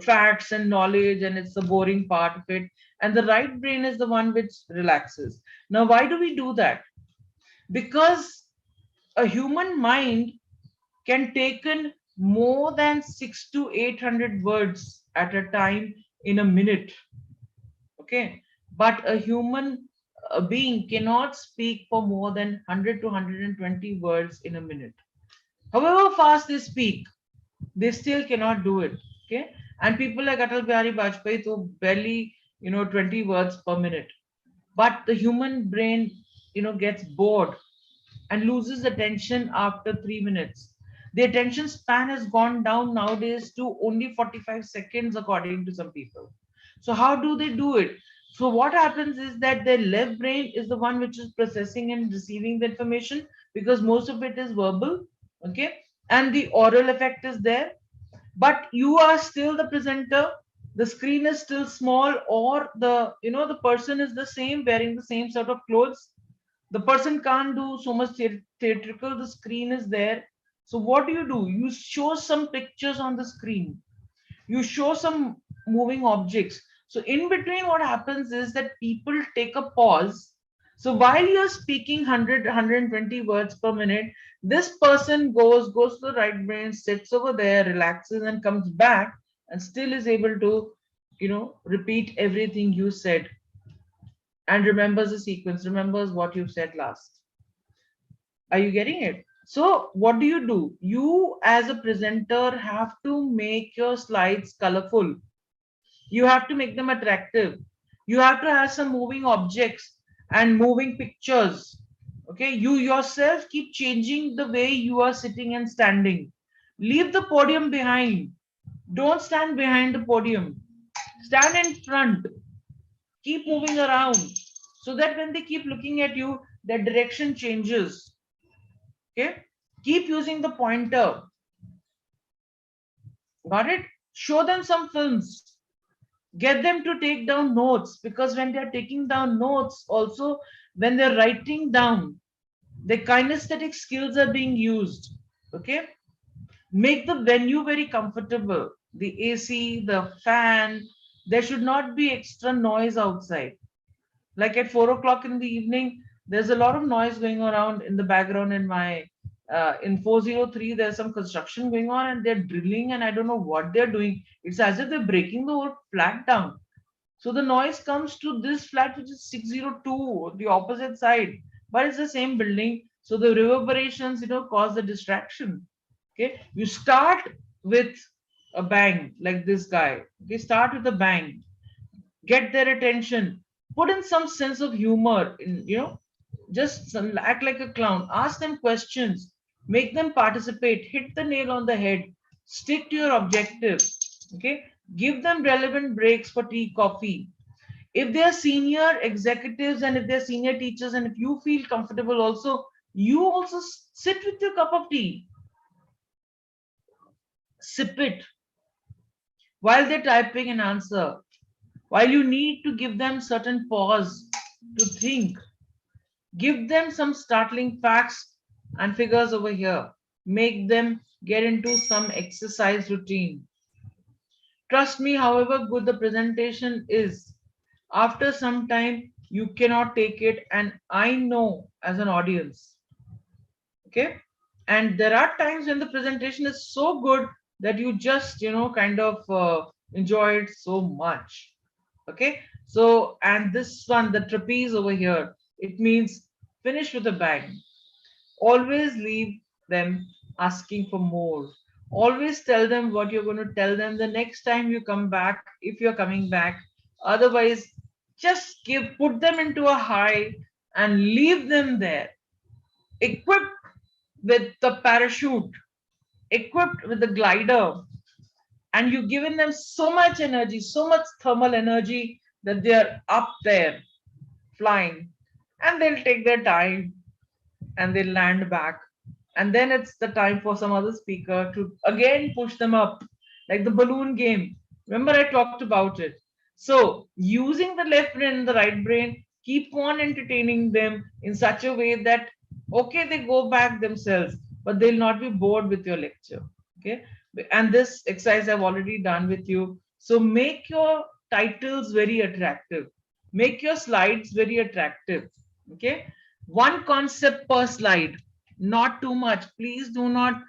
facts and knowledge, and it's the boring part of it. And the right brain is the one which relaxes. Now, why do we do that? Because a human mind can take in more than 6 to 800 words at a time in a minute. Okay, but a human being cannot speak for more than 100 to 120 words in a minute. However fast they speak, they still cannot do it. Okay, and people like Atal Bihari Vajpayee to barely 20 words per minute. But the human brain gets bored and loses attention after 3 minutes. The attention span has gone down nowadays to only 45 seconds, according to some people. So, how do they do it? So, what happens is that their left brain is the one which is processing and receiving the information, because most of it is verbal, okay, and the oral effect is there. But you are still the presenter, the screen is still small, or the person is the same, wearing the same sort of clothes. The person can't do so much theatrical, the screen is there. So what do? You show some pictures on the screen, you show some moving objects. So in between, what happens is that people take a pause. So while you're speaking 120 words per minute, this person goes to the right brain, sits over there, relaxes, and comes back, and still is able to repeat everything you said, and remembers the sequence, remembers what you said last. Are you getting it? So what do? You as a presenter have to make your slides colorful. You have to make them attractive. You have to have some moving objects and moving pictures. Okay, you yourself keep changing the way you are sitting and standing. Leave the podium behind. Don't stand behind the podium. Stand in front. Keep moving around so that when they keep looking at you, their direction changes. Okay? Keep using the pointer. Got it? Show them some films. Get them to take down notes, because when they're taking down notes, also when they're writing down, the kinesthetic skills are being used. Okay? Make the venue very comfortable. The AC, the fan, there should not be extra noise outside. Like at 4 o'clock in the evening, there's a lot of noise going around in the background in my in 403. There's some construction going on and they're drilling, and I don't know what they're doing. It's as if they're breaking the whole flat down. So the noise comes to this flat, which is 602, the opposite side, but it's the same building. So the reverberations, cause the distraction. Okay, you start with a bang like this guy. Okay, start with a bang, get their attention, put in some sense of humor, just act like a clown, ask them questions, make them participate, hit the nail on the head, stick to your objective. Okay, give them relevant breaks for tea, coffee. If they are senior executives and if they're senior teachers, and if you feel comfortable also, you also sit with your cup of tea, sip it while they're typing an answer, while you need to give them certain pause to think. Give them some startling facts and figures over here. Make them get into some exercise routine. Trust me, however good the presentation is, after some time you cannot take it, and I know as an audience. Okay? And there are times when the presentation is so good that you just, kind of enjoy it so much. Okay, so and this one, the trapeze over here, it means finish with a bang. Always leave them asking for more. Always tell them what you're going to tell them the next time you come back, if you're coming back. Otherwise, just put them into a high and leave them there, equipped with the parachute, equipped with the glider, and you've given them so much energy, so much thermal energy, that they're up there flying, and they'll take their time and they'll land back. And then it's the time for some other speaker to again push them up, like the balloon game. Remember, I talked about it. So, using the left brain and the right brain, keep on entertaining them in such a way that, okay, they go back themselves, but they'll not be bored with your lecture. Okay, and this exercise I've already done with you. So, make your titles very attractive, make your slides very attractive. Okay, one concept per slide, not too much. Please do not,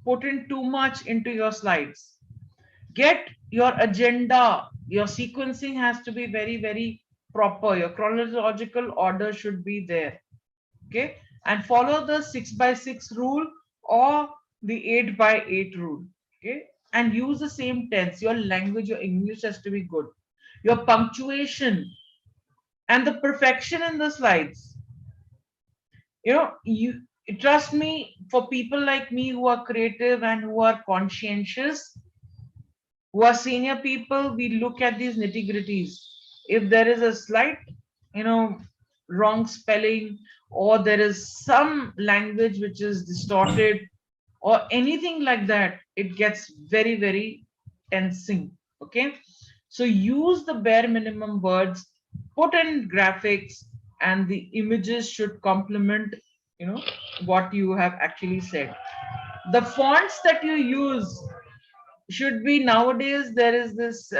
put in too much into your slides. Get your agenda, your sequencing has to be very, very proper. Your chronological order should be there. Okay, and follow the 6 by 6 rule or the 8 by 8 rule. Okay, and use the same tense. Your language, your English has to be good. Your punctuation and the perfection in the slides. You trust me, for people like me who are creative and who are conscientious, who are senior people, we look at these nitty gritties. If there is a slight, you know, wrong spelling, or there is some language which is distorted, or anything like that, it gets very, very tensing. Okay. So use the bare minimum words, put in graphics, and the images should complement, what you have actually said. The fonts that you use should be, nowadays there is this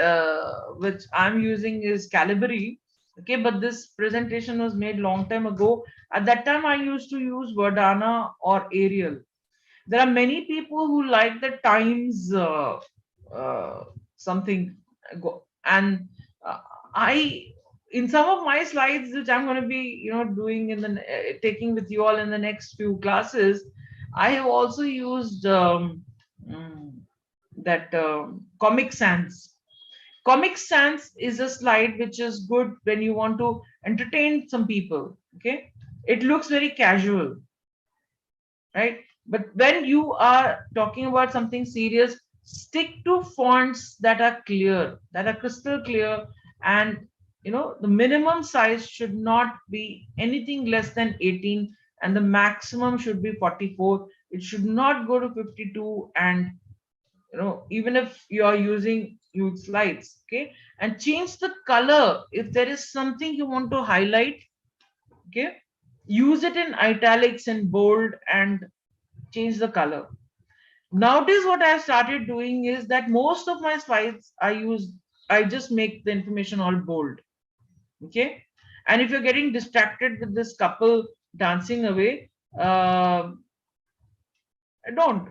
which I'm using is Calibri. Okay, but this presentation was made long time ago. At that time I used to use Verdana or Arial. There are many people who like the Times uh, something and I, in some of my slides which I'm going to be doing in the taking with you all in the next few classes, I have also used mm, that Comic Sans. Comic Sans is a slide which is good when you want to entertain some people. Okay, it looks very casual, right? But when you are talking about something serious, Stick to fonts that are clear, that are crystal clear, and the minimum size should not be anything less than 18, and the maximum should be 44. It should not go to 52, and even if you are using huge slides, okay. And change the color if there is something you want to highlight, okay. Use it in italics and bold, and change the color. Nowadays what I started doing is that most of my slides I just make the information all bold, okay. And if you're getting distracted with this couple dancing away, don't,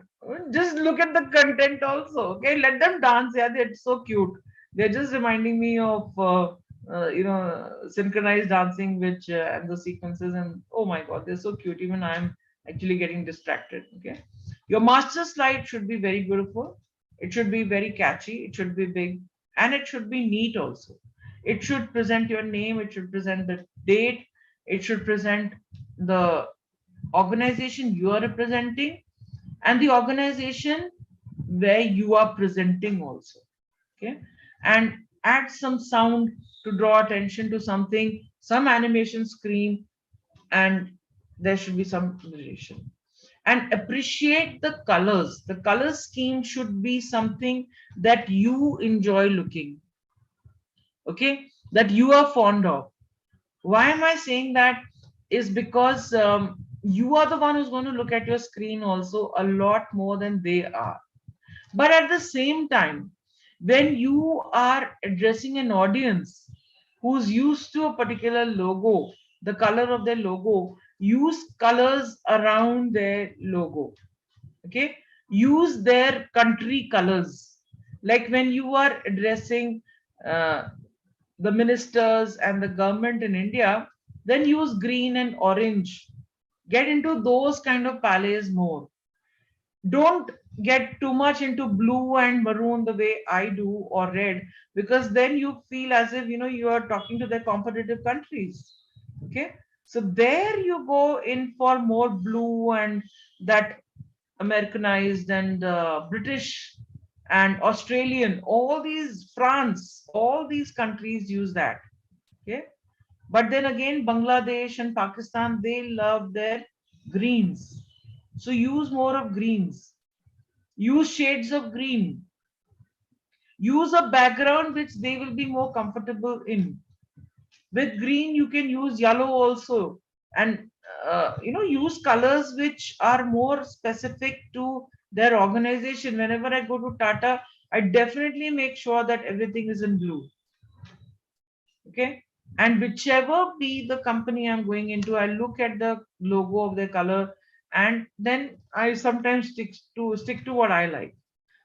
just look at the content also, okay. Let them dance. Yeah, they're so cute. They're just reminding me of synchronized dancing, which and the sequences, and oh my god, they're so cute. Even I'm actually getting distracted, okay. Your master slide should be very beautiful. It should be very catchy. It should be big, and it should be neat also. It should present your name. It should present the date. It should present the organization you are representing, and the organization where you are presenting also, okay. And add some sound to draw attention to something, some animation screen, and there should be some narration. And appreciate the colors. The color scheme should be something that you enjoy looking, okay, that you are fond of. Why am I saying that? Is because you are the one who's going to look at your screen also a lot more than they are. But at the same time, when you are addressing an audience who's used to a particular logo, the color of their logo, use colors around their logo, okay. Use their country colors. Like when you are addressing uh, the ministers and the government in India, then use green and orange. Get into those kind of palettes more. Don't get too much into blue and maroon the way I do, or red, because then you feel as if you are talking to their competitive countries. Okay. So there you go in for more blue and that Americanized and British and Australian, all these France, all these countries use that. Okay. But then again, Bangladesh and Pakistan, they love their greens. So use more of greens. Use shades of green. Use a background which they will be more comfortable in. With green, you can use yellow also. And use colors which are more specific to their organization. Whenever I go to Tata, I definitely make sure that everything is in blue. Okay. And whichever be the company I'm going into, I look at the logo of the color, and then I sometimes stick to what I like.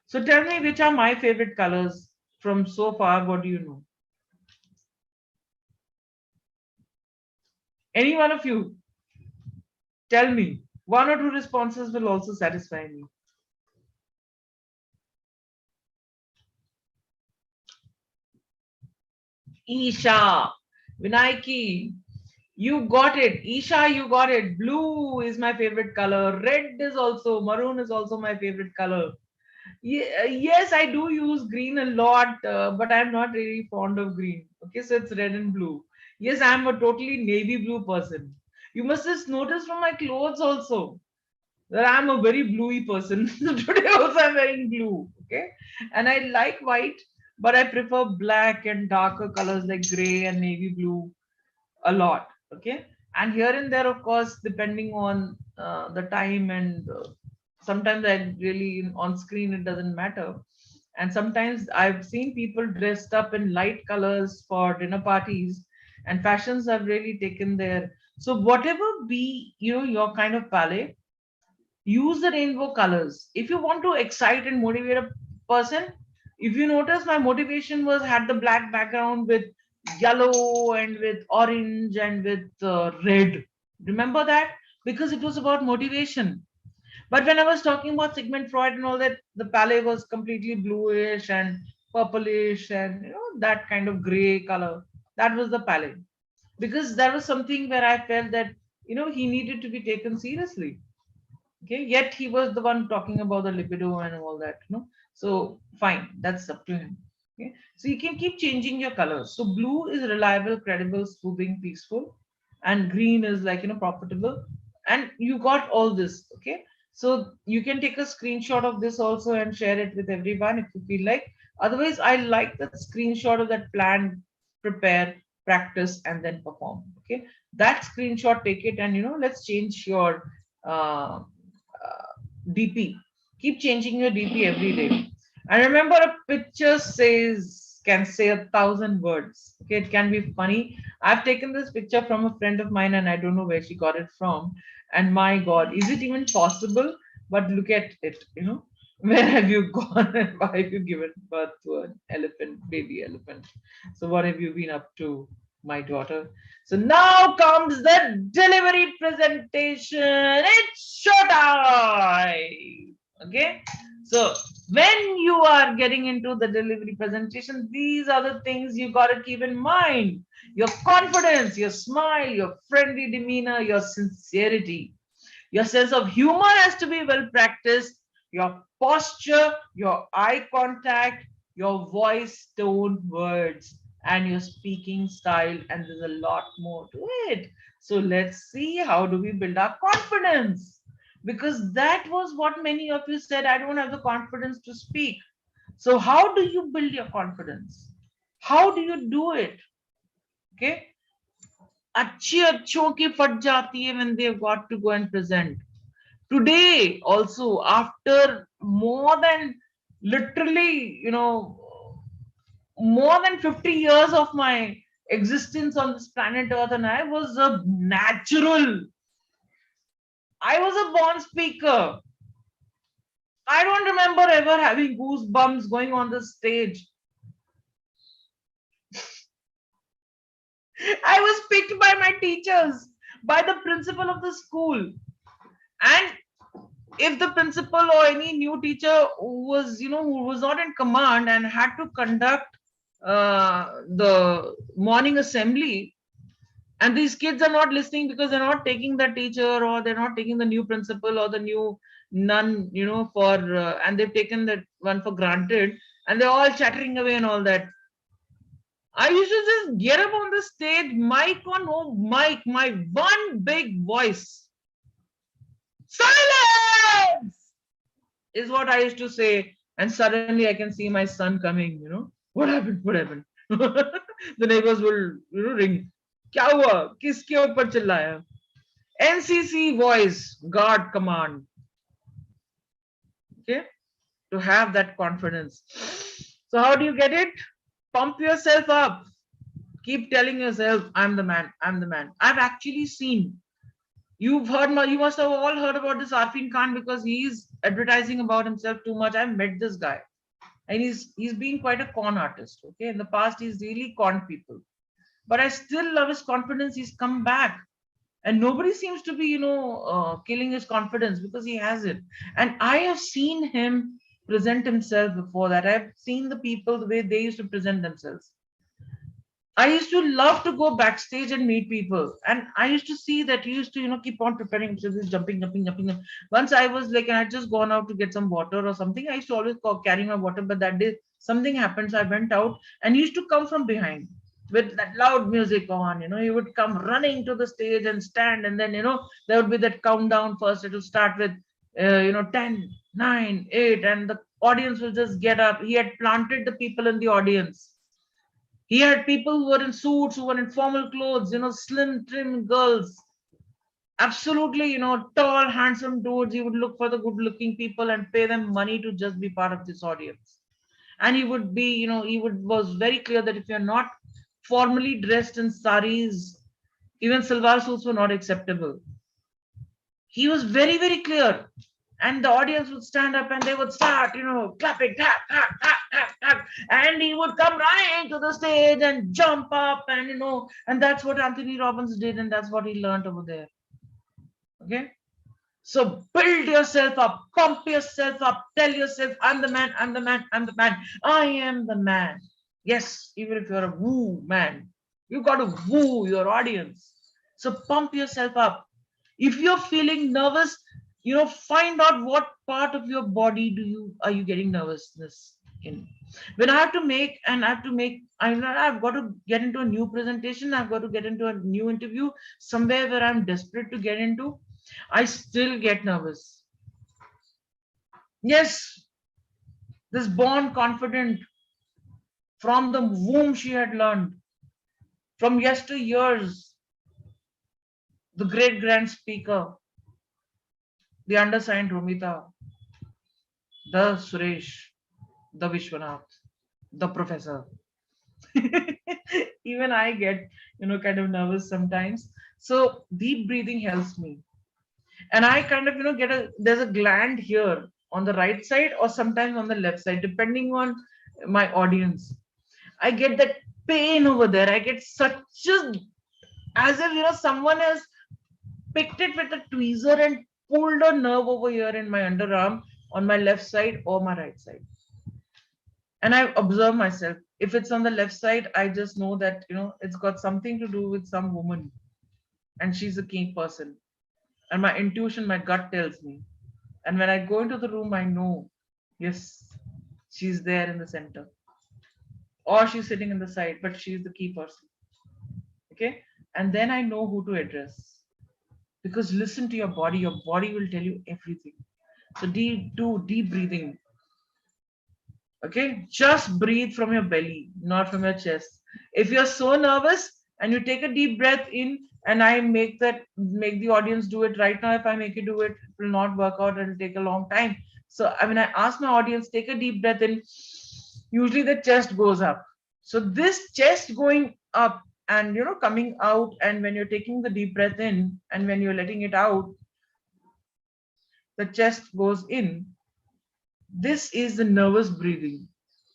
So tell me, which are my favorite colors from so far? What do you know? Any one of you? Tell me. One or two responses will also satisfy me. Isha, Vinayki, you got it. Isha, you got it. Blue is my favorite color. Red is also, maroon is also my favorite color. Yes, I do use green a lot, but I'm not really fond of green. Okay, so it's red and blue. Yes, I'm a totally navy blue person. You must just notice from my clothes also that I'm a very bluey person. So today also I'm wearing blue. Okay, and I like white, but I prefer black and darker colors like gray and navy blue a lot. Okay. And here and there, of course, depending on the time, and sometimes I really on screen it doesn't matter. And sometimes I've seen people dressed up in light colors for dinner parties, and fashions have really taken their. So whatever be your kind of palette, use the rainbow colors. If you want to excite and motivate a person, if you notice, my motivation was had the black background with yellow and with orange and with red. Remember that? Because it was about motivation. But when I was talking about Sigmund Freud and all that, the palette was completely bluish and purplish and that kind of gray color. That was the palette. Because that was something where I felt that he needed to be taken seriously. Okay, yet he was the one talking about the libido and all that, so fine, that's up to him. Okay, so you can keep changing your colors. So blue is reliable, credible, soothing, peaceful, and green is like profitable. And you got all this. Okay, so you can take a screenshot of this also and share it with everyone if you feel like. Otherwise, I like that screenshot of that plan, prepare, practice, and then perform. Okay, that screenshot, take it, and let's change your uh, DP. Keep changing your DP every day. And remember, a picture can say 1,000 words. Okay, it can be funny. I've taken this picture from a friend of mine, and I don't know where she got it from. And my God, is it even possible? But look at it. Where have you gone, and why have you given birth to an elephant, baby elephant? So what have you been up to, my daughter? So now comes the delivery presentation. It's showtime. Okay. So when you are getting into the delivery presentation, these are the things you got to keep in mind: your confidence, your smile, your friendly demeanor, your sincerity. Your sense of humor has to be well practiced. Your posture, your eye contact, your voice, tone, words, and your speaking style. And there's a lot more to it. So let's see, how do we build our confidence? Because that was what many of you said: I don't have the confidence to speak. So, how do you build your confidence? How do you do it? Okay. अच्छी अच्छों की फट जाती है when they've got to go and present. Today also, after more than, literally, more than 50 years of my existence on this planet Earth, and I was a born speaker. I don't remember ever having goosebumps going on the stage. I was picked by my teachers, by the principal of the school. And if the principal or any new teacher who was not in command and had to conduct the morning assembly, and these kids are not listening because they're not taking the teacher, or they're not taking the new principal or the new nun, for and they've taken that one for granted, and they're all chattering away and all that. I used to just get up on the stage, mic on, oh mic, my one big voice, silence, is what I used to say. And suddenly I can see my son coming. What happened? What happened? The neighbors will, ring. क्या हुआ? किसके ऊपर चिल्लाया? NCC voice, God command. Okay? To have that confidence. So how do you get it? Pump yourself up. Keep telling yourself, I'm the man, I'm the man. I've actually seen, you must have all heard about this Arfin Khan, because he's advertising about himself too much. I've met this guy, and he's been quite a con artist. Okay, in the past he's really conned people, but I still love his confidence. He's come back, and nobody seems to be killing his confidence, because he has it. And I have seen him present himself before that. I've seen the people, the way they used to present themselves. I used to love to go backstage and meet people. And I used to see that he used to, keep on preparing himself, he's jumping, jumping, jumping. Once I was like, and I had just gone out to get some water or something. I used to always carry my water, but that day something happened. So I went out, and he used to come from behind with that loud music on. He would come running to the stage and stand. And then, there would be that countdown first. It will start with, 10, 9, 8, and the audience will just get up. He had planted the people in the audience. He had people who were in suits, who were in formal clothes, slim, trim girls. Absolutely, tall, handsome dudes. He would look for the good looking people and pay them money to just be part of this audience. And he would be, was very clear that if you're not formally dressed in saris, even salwar suits were not acceptable. He was very, very clear. And the audience would stand up and they would start, clapping, tap, tap, tap, tap, tap. And he would come running to the stage and jump up, and, and that's what Anthony Robbins did. And that's what he learned over there. Okay. So build yourself up, pump yourself up, tell yourself, I'm the man, I'm the man, I'm the man, I am the man. Yes, even if you're a woo man, you got to woo your audience. So pump yourself up. If you're feeling nervous, find out what part of your body are you getting nervousness in. When I have to make and I have to make I know I've got to get into a new presentation, I've got to get into a new interview somewhere where I'm desperate to get into, I still get nervous. Yes, this born confident from the womb, she had learned from yesteryears, the great grand speaker, the undersigned Romita, the Suresh, the Vishwanath, the professor. Even I get, kind of nervous sometimes. So deep breathing helps me. And I kind of, there's a gland here on the right side or sometimes on the left side, depending on my audience. I get that pain over there. I get such a, as if, someone has picked it with a tweezer and pulled a nerve over here in my underarm on my left side or my right side. And I observe myself. If it's on the left side, I just know that, it's got something to do with some woman and she's a key person. And my intuition, my gut tells me. And when I go into the room, I know, yes, she's there in the center. Or she's sitting in the side, but she's the key person. Okay. And then I know who to address. Because listen to your body will tell you everything. So do deep breathing. Okay, just breathe from your belly, not from your chest. If you're so nervous and you take a deep breath in, and I make the audience do it right now. If I make you do it, it will not work out. It'll take a long time. So I mean, I ask my audience, take a deep breath in. Usually the chest goes up. So this chest going up and coming out, and when you're taking the deep breath in and when you're letting it out, the chest goes in. This is the nervous breathing.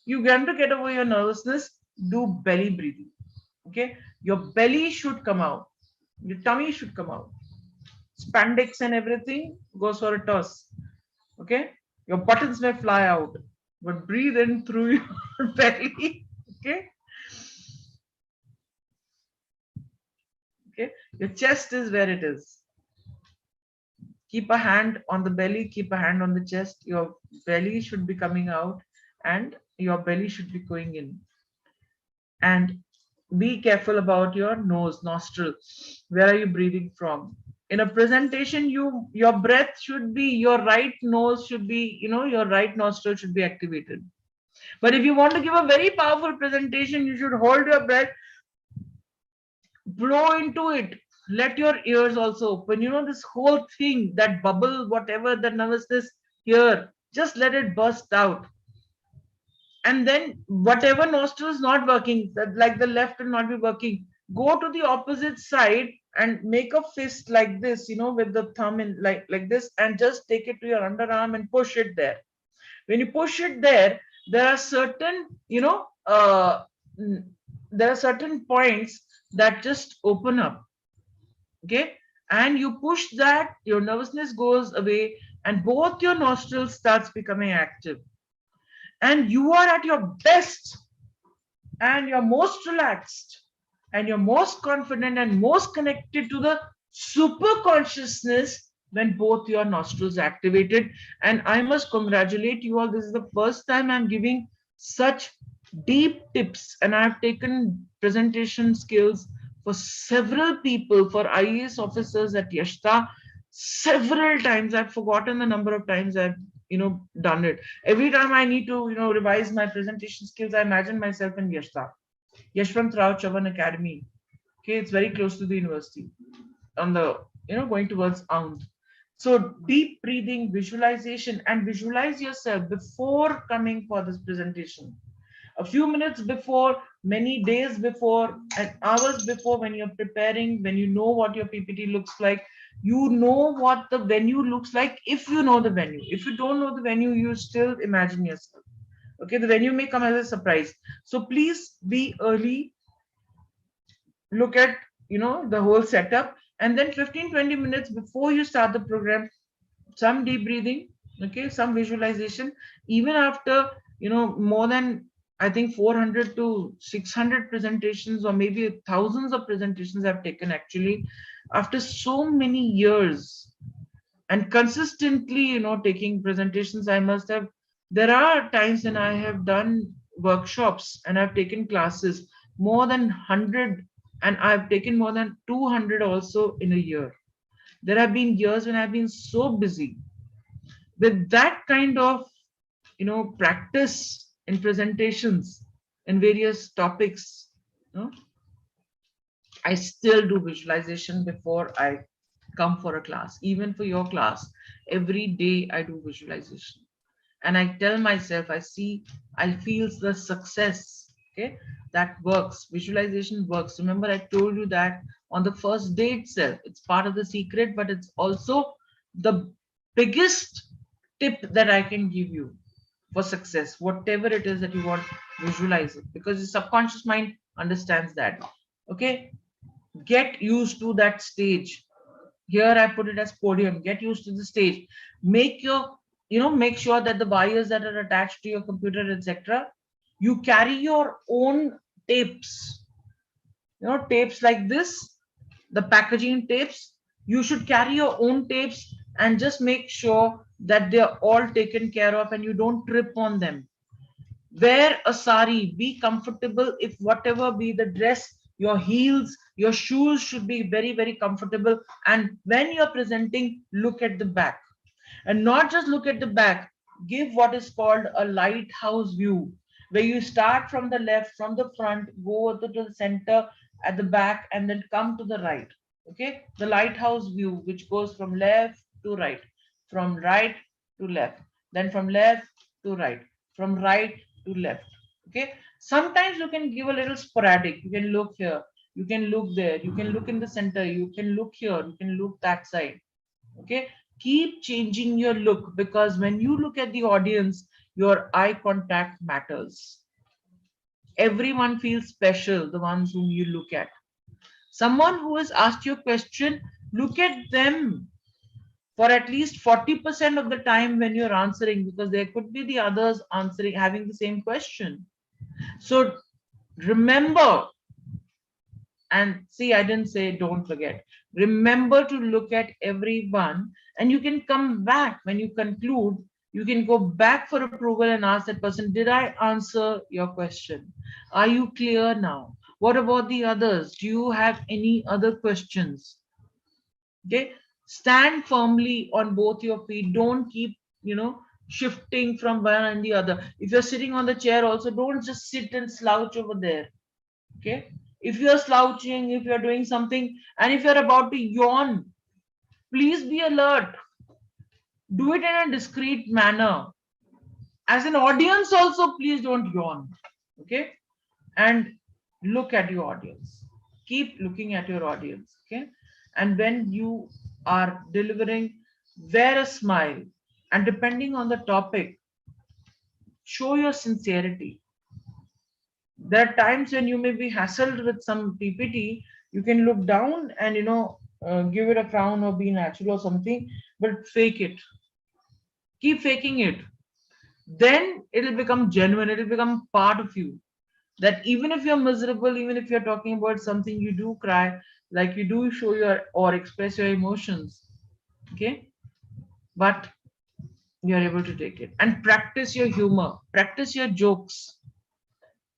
You want to get over your nervousness, do belly breathing. Okay, your belly should come out, your tummy should come out. Spandex and everything goes for a toss. Okay, your buttons may fly out, but breathe in through your belly. Okay, okay, your chest is where it is. Keep a hand on the belly, keep a hand on the chest. Your belly should be coming out and your belly should be going in. And be careful about your nose, nostril. Where are you breathing from? In a presentation, your breath should be, your right nose should be, your right nostril should be activated. But if you want to give a very powerful presentation, you should hold your breath, blow into it, let your ears also open. This whole thing, that bubble, whatever the nervousness here, just let it burst out. And then whatever nostril is not working, that like the left will not be working, go to the opposite side and make a fist like this, with the thumb in like this, and just take it to your underarm and push it there. When you push it there, there are certain, there are certain points that just open up. Okay, and you push that, your nervousness goes away and both your nostrils starts becoming active, and you are at your best and you're most relaxed and you're most confident and most connected to the super consciousness when both your nostrils activated. And I must congratulate you all, this is the first time I'm giving such deep tips, and I've taken presentation skills for several people, for IAS officers at Yashta several times. I've forgotten the number of times I've done it. Every time I need to revise my presentation skills, I imagine myself in Yashta, Yashwant Rao Chavan Academy. Okay, it's very close to the university on the going towards Aund. So deep breathing, visualization, and visualize yourself before coming for this presentation. A few minutes before, many days before, and hours before, when you're preparing, when you know what your PPT looks like, you know what the venue looks like. If you know the venue, if you don't know the venue, you still imagine yourself. Okay, the venue may come as a surprise. So please be early, look at the whole setup, and then 15-20 minutes before you start the program, some deep breathing, okay, some visualization. Even after more than, I think, 400 to 600 presentations, or maybe thousands of presentations I've taken actually, after so many years, and consistently, taking presentations. I must have, there are times when I have done workshops and I've taken classes more than 100, and I've taken more than 200 also in a year. There have been years when I've been so busy with that kind of, practice in presentations in various topics. you know, I still do visualization before I come for a class. Even for your class, every day I do visualization. And I tell myself, I feel the success. Okay, that works. Visualization works. Remember, I told you that on the first day itself, it's part of the secret, but it's also the biggest tip that I can give you for success. Whatever it is that you want, visualize it, because the subconscious mind understands that. Okay, get used to that stage. Here I put it as podium. Get used to the stage. Make your, make sure that the wires that are attached to your computer, etc., you carry your own tapes. Tapes like this, the packaging tapes. You should carry your own tapes and just make sure that they're all taken care of and you don't trip on them. Wear a sari, be comfortable. If whatever be the dress, your heels, your shoes should be very, very comfortable. And when you're presenting, look at the back, and not just look at the back. Give what is called a lighthouse view, where you start from the left, from the front, go to the center, at the back, and then come to the right. Okay, the lighthouse view, which goes from left to right, from right to left, then from left to right, from right to left. Okay, sometimes you can give a little sporadic. You can look here, you can look there, you can look in the center, you can look here, you can look that side. Okay, keep changing your look, because when you look at the audience, your eye contact matters. Everyone feels special, the ones whom you look at. Someone who has asked you a question, look at them for at least 40% of the time when you're answering, because there could be the others answering, having the same question. So remember, and see, I didn't say don't forget. Remember to look at everyone, and you can come back when you conclude. You can go back for approval and ask that person, did I answer your question? Are you clear now? What about the others? Do you have any other questions? Okay, stand firmly on both your feet. Don't keep, shifting from one and the other. If you're sitting on the chair, also don't just sit and slouch over there. Okay, if you're slouching, if you're doing something, and if you're about to yawn, please be alert. Do it in a discreet manner. As an audience also, please don't yawn. Okay, and look at your audience. Keep looking at your audience. Okay, and when you are delivering, wear a smile, and depending on the topic, show your sincerity. There are times when you may be hassled with some PPT, you can look down and, give it a frown or be natural or something, but fake it. Keep faking it. Then it'll become genuine, it'll become part of you. That even if you're miserable, even if you're talking about something, you do cry, like you do show your or express your emotions. Okay, but you're able to take it. And practice your humor, practice your jokes.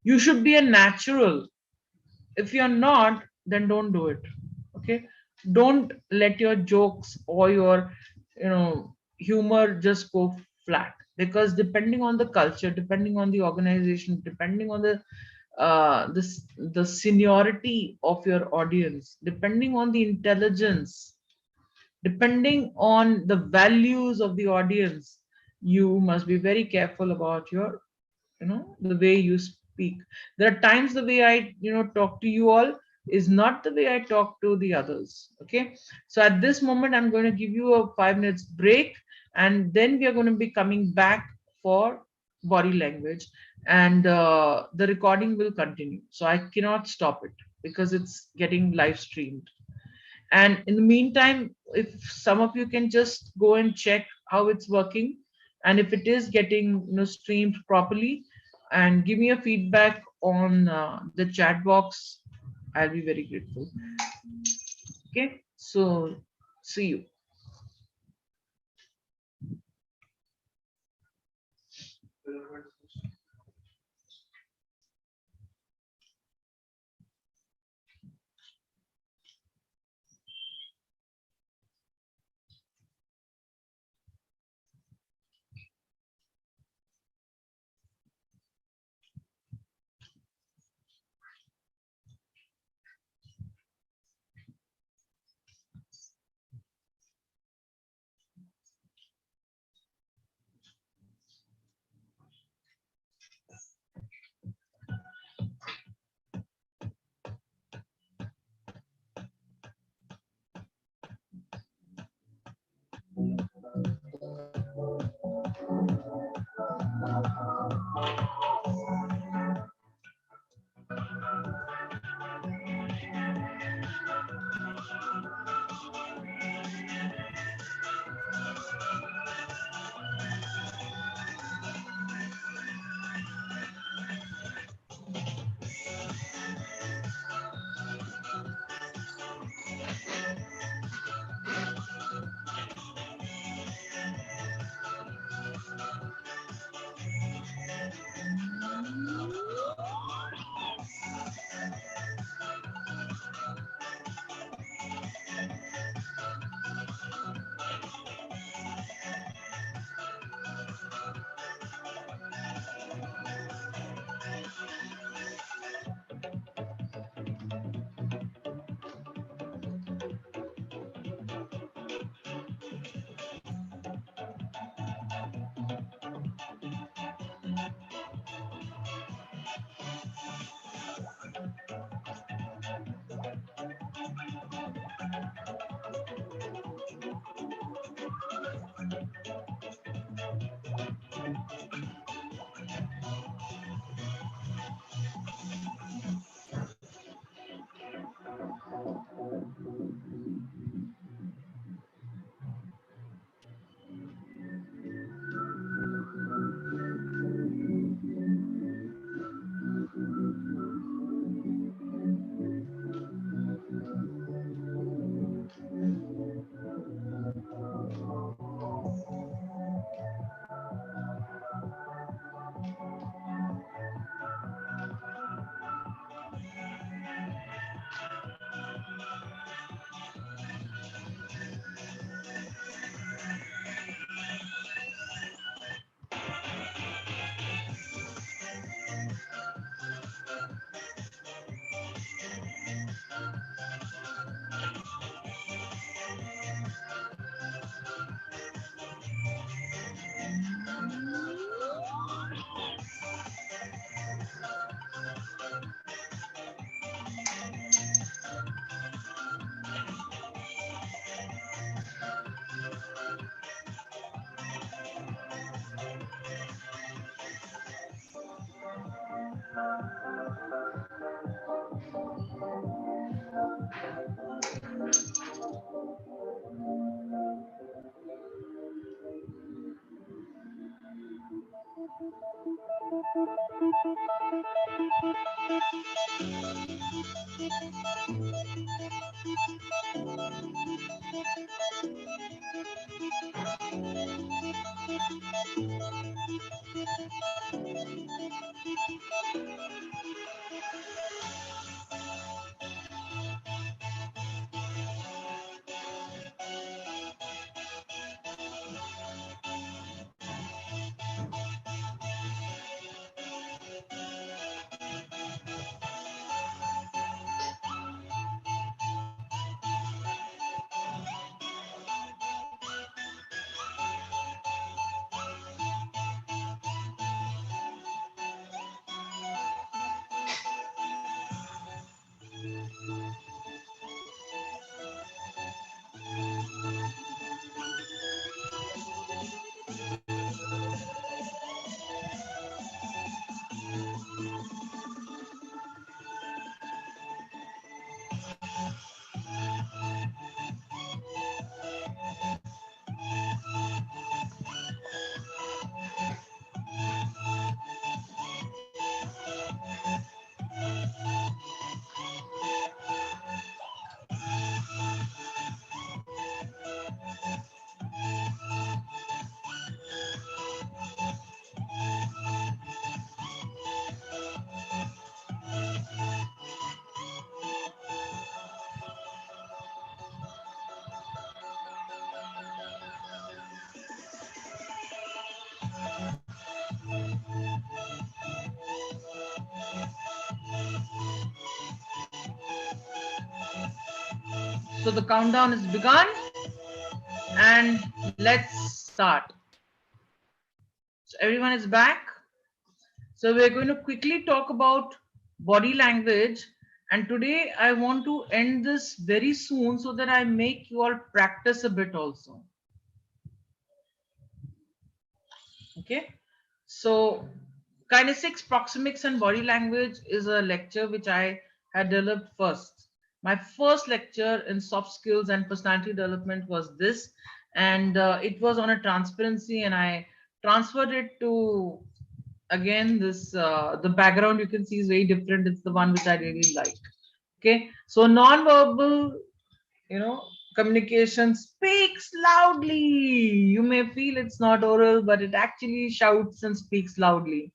You should be a natural. If you're not, then don't do it. Okay, don't let your jokes or your, humor just go flat, because depending on the culture, depending on the organization, depending on the seniority of your audience, depending on the intelligence, depending on the values of the audience, you must be very careful about your, the way you speak. There are times the way I, talk to you all is not the way I talk to the others. Okay, so at this moment I'm going to give you a 5 minutes break, and then we are going to be coming back for body language, and the recording will continue, so I cannot stop it because it's getting live streamed. And in the meantime, if some of you can just go and check how it's working, and if it is getting, streamed properly, and give me a feedback on the chat box, I'll be very grateful. Okay, so see you. So the countdown is begun and let's start. So everyone is back. So we're going to quickly talk about body language. And today I want to end this very soon so that I make you all practice a bit also. Okay. So kinesics, proxemics, and body language is a lecture which I had developed first. My first lecture in soft skills and personality development was this, and it was on a transparency, and I transferred it to again this the background you can see is very different. It's the one which I really like. Okay, so non-verbal, you know, communication speaks loudly. You may feel it's not oral, but it actually shouts and speaks loudly.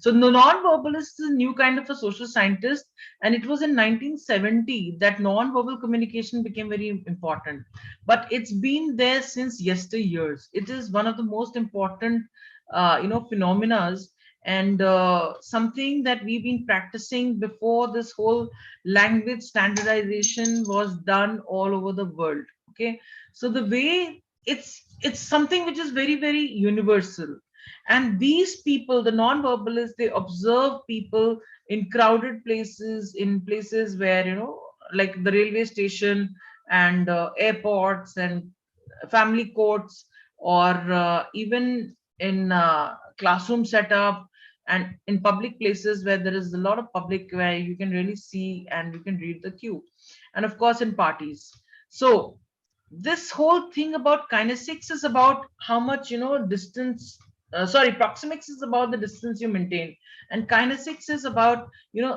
So the non-verbalist is a new kind of a social scientist, and it was in 1970 that non-verbal communication became very important. But it's been there since yesteryears. It is one of the most important phenomena, and something that we've been practicing before this whole language standardization was done all over the world. Okay, so the way it's something which is very, very universal. And these people, the non-verbalists, they observe people in crowded places, in places where, like the railway station and airports and family courts, or even in classroom setup, and in public places where there is a lot of public, where you can really see and you can read the cue, and of course in parties. So this whole thing about kinesics is about how much, distance, sorry, proxemics is about the distance you maintain, and kinesics is about,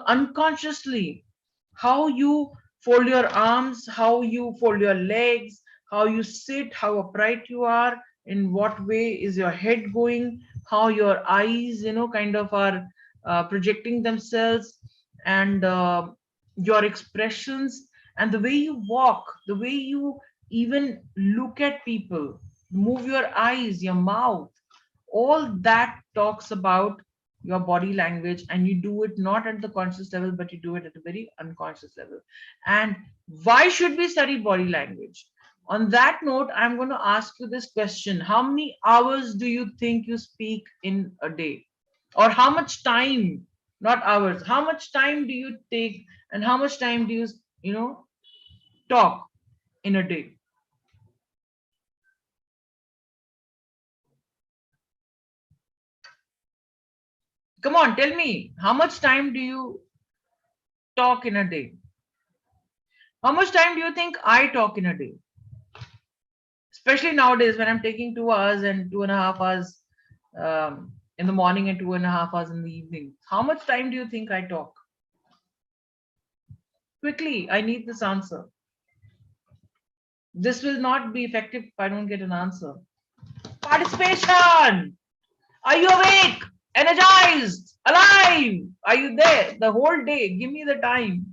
unconsciously how you fold your arms, how you fold your legs, how you sit, how upright you are, in what way is your head going, how your eyes, kind of are projecting themselves, and your expressions, and the way you walk, the way you even look at people, move your eyes, your mouth, all that talks about your body language. And you do it not at the conscious level, but you do it at a very unconscious level. And why should we study body language? On that note, I'm going to ask you this question: how many hours do you think you speak in a day? Or how much time, not hours, how much time do you take, and how much time do you talk in a day? Come on, tell me, how much time do you talk in a day? How much time do you think I talk in a day? Especially nowadays when I'm taking 2 hours and 2.5 hours in the morning and 2.5 hours in the evening. How much time do you think I talk? Quickly, I need this answer. This will not be effective if I don't get an answer. Participation! Are you awake? Energized? Alive? Are you there the whole day? Give me the time.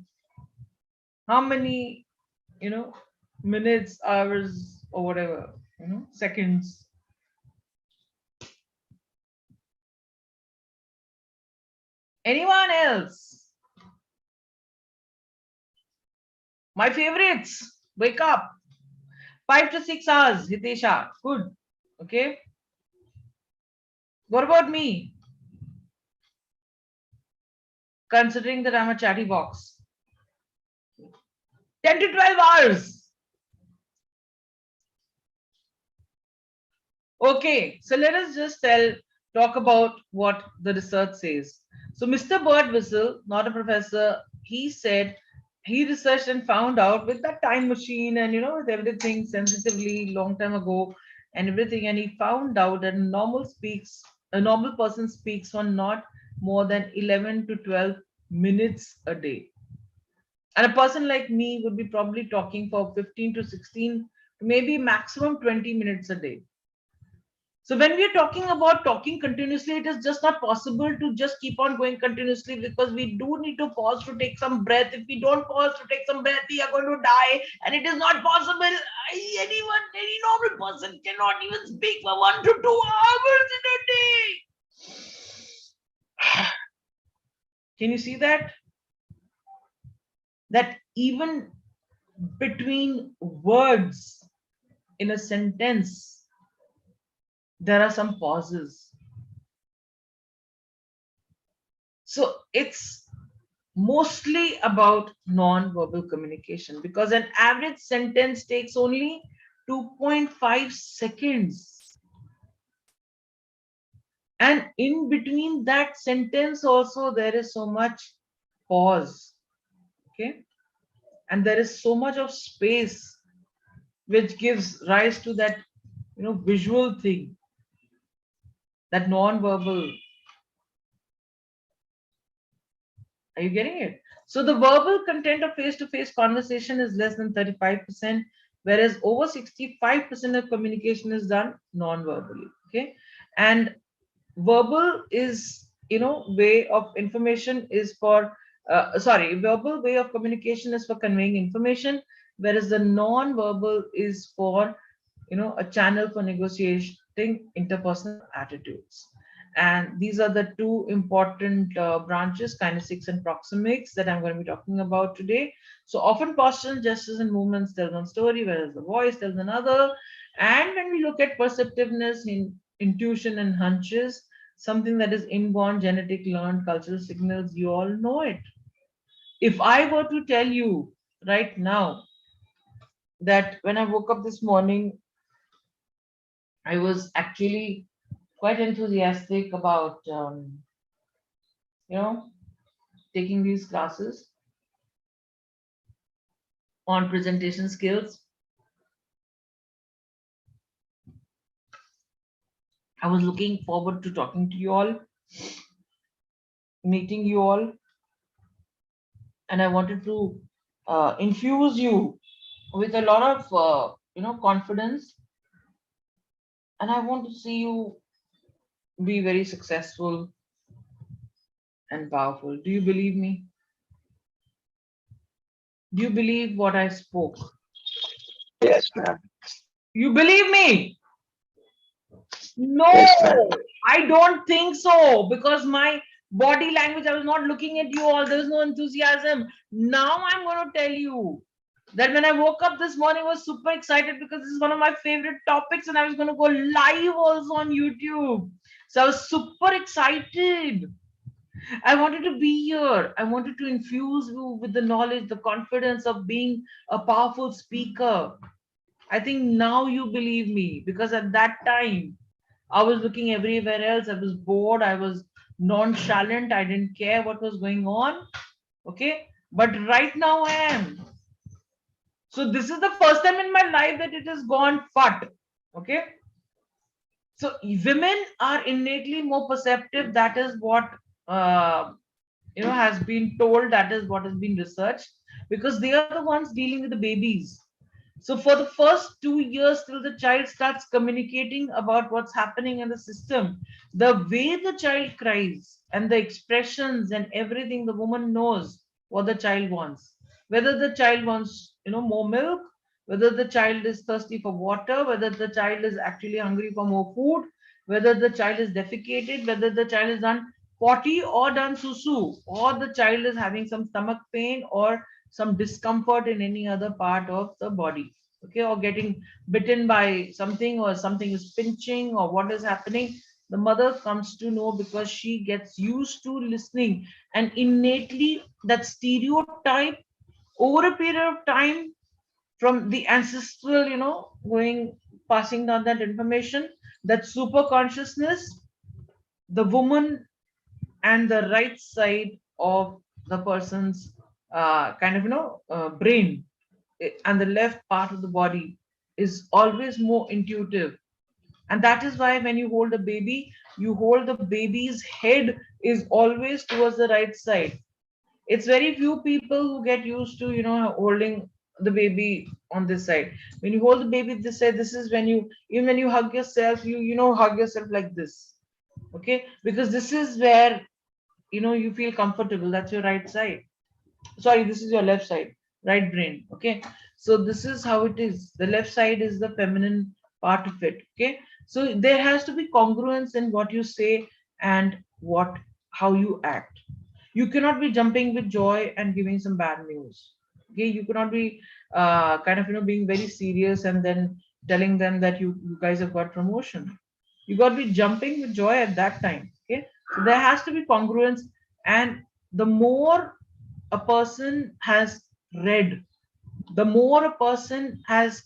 How many, you know, minutes, hours, or whatever, seconds? Anyone else? My favorites. Wake up. 5 to 6 hours, Hitesha. Good. Okay. What about me? Considering that I'm a chatty box. 10 to 12 hours. Okay. So let us just talk about what the research says. So Mr. Birdwhistle, not a professor, he said he researched and found out with that time machine and with everything sensitively long time ago and everything, and he found out that a normal person speaks for not more than 11 to 12 minutes a day, and a person like me would be probably talking for 15 to 16, maybe maximum 20 minutes a day. So when we are talking about talking continuously, it is just not possible to just keep on going continuously, because we do need to pause to take some breath. If we don't pause to take some breath, we are going to die, and it is not possible. Any normal person cannot even speak for 1 to 2 hours in a day. Can you see that? That even between words in a sentence, there are some pauses. So it's mostly about non-verbal communication, because an average sentence takes only 2.5 seconds, and in between that sentence also there is so much pause. Okay, and there is so much of space which gives rise to that, visual thing, that non-verbal. Are you getting it? So the verbal content of face-to-face conversation is less than 35%, whereas over 65% of communication is done non-verbally. Okay. And verbal is, way of information is for, verbal way of communication is for conveying information, whereas the non-verbal is for, a channel for negotiating interpersonal attitudes. And these are the two important branches, kinesics and proxemics, that I'm going to be talking about today. So often postures, gestures, and movements tell one story, whereas the voice tells another. And when we look at perceptiveness, in intuition and hunches, something that is inborn, genetic, learned, cultural signals, you all know it. If I were to tell you right now that when I woke up this morning, I was actually quite enthusiastic about, you know, taking these classes on presentation skills. I was looking forward to talking to you all, meeting you all, and I wanted to infuse you with a lot of, confidence, and I want to see you be very successful and powerful. Do you believe me? Do you believe what I spoke? Yes, ma'am. You believe me? No, Yes, ma'am. I don't think so, because my body language, I was not looking at you all. There was no enthusiasm. Now I'm going to tell you that when I woke up this morning, I was super excited because this is one of my favorite topics, and I was going to go live also on YouTube. So I was super excited. I wanted to be here. I wanted to infuse you with the knowledge, the confidence of being a powerful speaker. I think now you believe me, because at that time I was looking everywhere else. I was bored. I was nonchalant. I didn't care what was going on. Okay. But right now I am. So this is the first time in my life that it has gone fat. Okay. So women are innately more perceptive. That is what, uh, has been told. That is what has been researched, because they are the ones dealing with the babies. So for the first 2 years till the child starts communicating about what's happening in the system, the way the child cries and the expressions and everything, the woman knows what the child wants. Whether the child wants, more milk, whether the child is thirsty for water, whether the child is actually hungry for more food, whether the child is defecated, whether the child is done potty or done susu, or the child is having some stomach pain or some discomfort in any other part of the body. Okay, or getting bitten by something, or something is pinching, or what is happening, the mother comes to know, because she gets used to listening, and innately that stereotype over a period of time, from the ancestral, going, passing down that information, that super consciousness, the woman and the right side of the person's, kind of, brain, and the left part of the body is always more intuitive. And that is why when you hold a baby, you hold the baby's head is always towards the right side. It's very few people who get used to, holding the baby on this side. When you hold the baby this side, this is when you, even when you hug yourself, you hug yourself like this. Okay, because this is where, you feel comfortable. That's your right side. Sorry, this is your left side, right brain. Okay, so this is how it is. The left side is the feminine part of it. Okay, so there has to be congruence in what you say and how you act. You cannot be jumping with joy and giving some bad news. Okay, you cannot be kind of being very serious and then telling them that you guys have got promotion. You got to be jumping with joy at that time. Okay, so there has to be congruence, and the more a person has read, the more a person has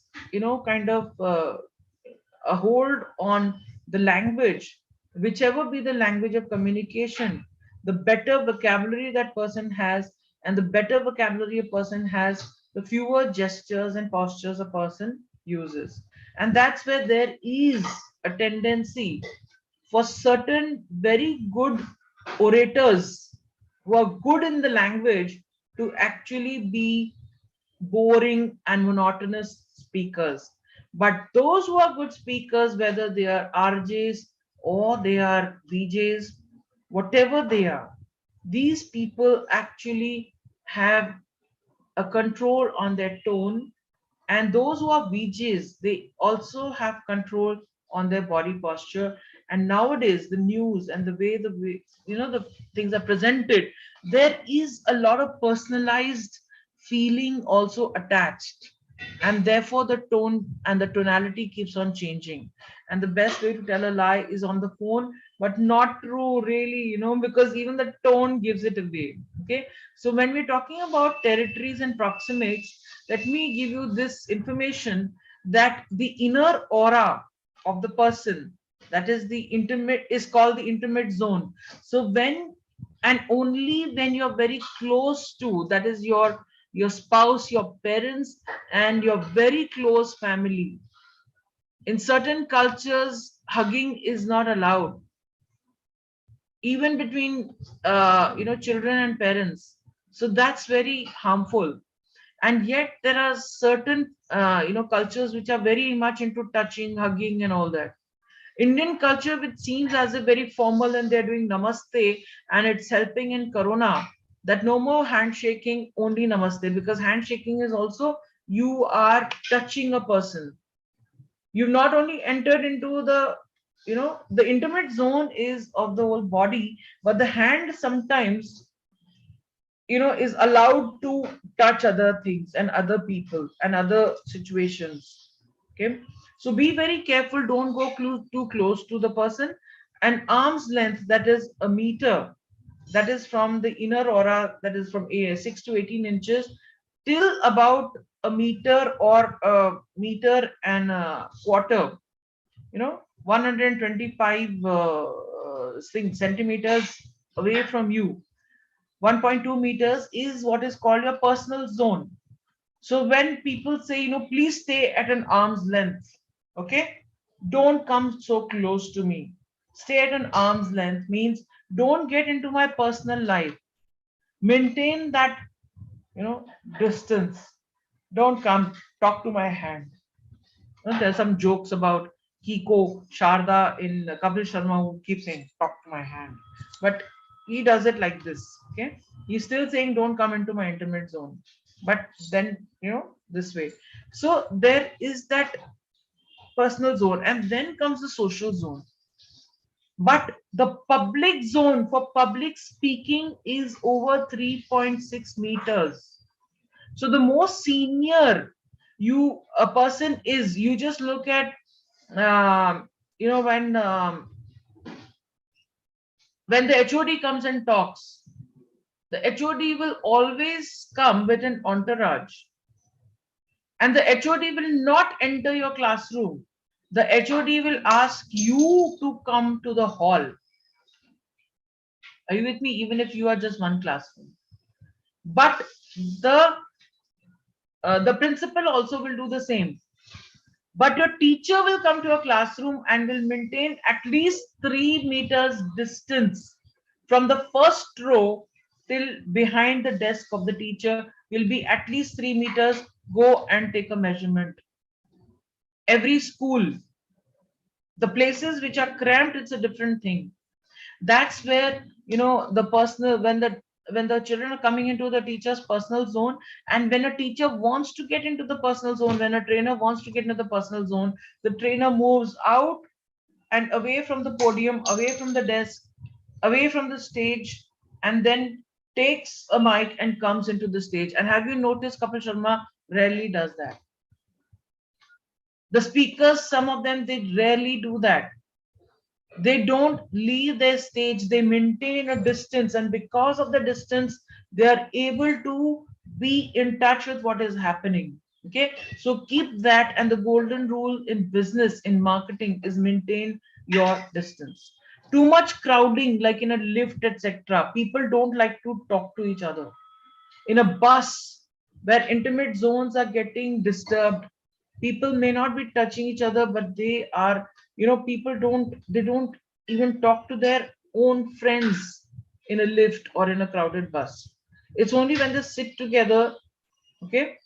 kind of a hold on the language, whichever be the language of communication, the better vocabulary that person has, and the better vocabulary a person has, the fewer gestures and postures a person uses. And that's where there is a tendency for certain very good orators who are good in the language to actually be boring and monotonous speakers. But those who are good speakers, whether they are RJs or they are VJs, whatever they are, these people actually have a control on their tone, and those who are VJs, they also have control on their body posture. And nowadays, the news and the way the things are presented, there is a lot of personalized feeling also attached, and therefore the tone and the tonality keeps on changing. And the best way to tell a lie is on the phone, but not true, really, because even the tone gives it away. Okay, so when we're talking about territories and proxemics, let me give you this information that the inner aura of the person, that is the intimate, is called the intimate zone. So when and only when you're very close to, that is your spouse, your parents, and your very close family, in certain cultures hugging is not allowed, even between children and parents. So that's very harmful. And yet there are certain cultures which are very much into touching, hugging, and all that. Indian culture, which seems as a very formal, and they're doing namaste, and it's helping in corona, that no more handshaking, only namaste, because handshaking is also, you are touching a person. You've not only entered into the intimate zone is of the whole body, but the hand sometimes is allowed to touch other things and other people and other situations. Okay, so be very careful, don't go too close to the person. An arm's length, that is a meter, that is from the inner aura, that is from 6 to 18 inches till about a meter or a meter and a quarter, 125 centimeters away from you. 1.2 meters is what is called your personal zone. So when people say, please stay at an arm's length, okay, don't come so close to me. Stay at an arm's length means don't get into my personal life. Maintain that, you know, distance. Don't come, talk to my hand. There's some jokes about Kiko, Sharda in Kapil Sharma who keeps saying, talk to my hand. But he does it like this. Okay. He's still saying, don't come into my intimate zone. But then, this way. So there is that personal zone, and then comes the social zone. But the public zone for public speaking is over 3.6 meters. So the more senior a person is, you just look at when the HOD comes and talks, the HOD will always come with an entourage, and the HOD will not enter your classroom. The HOD will ask you to come to the hall. Are you with me? Even if you are just one classroom, but the the principal also will do the same. But your teacher will come to your classroom and will maintain at least 3 meters distance from the first row till behind the desk of the teacher will be at least 3 meters. Go and take a measurement. Every school, the places which are cramped, it's a different thing. That's where the personal, when the children are coming into the teacher's personal zone, and when a teacher wants to get into the personal zone, when a trainer wants to get into the personal zone, the trainer moves out and away from the podium, away from the desk, away from the stage, and then takes a mic and comes into the stage. And have you noticed Kapil Sharma rarely does that? The speakers, some of them, they rarely do that. They don't leave their stage, they maintain a distance, and because of the distance, they are able to be in touch with what is happening. Okay, so keep that. And the golden rule in business, in marketing, is maintain your distance. Too much crowding, like in a lift, etc., people don't like to talk to each other. In a bus where intimate zones are getting disturbed, people may not be touching each other, but they are, people don't even talk to their own friends in a lift or in a crowded bus. It's only when they sit together. Okay,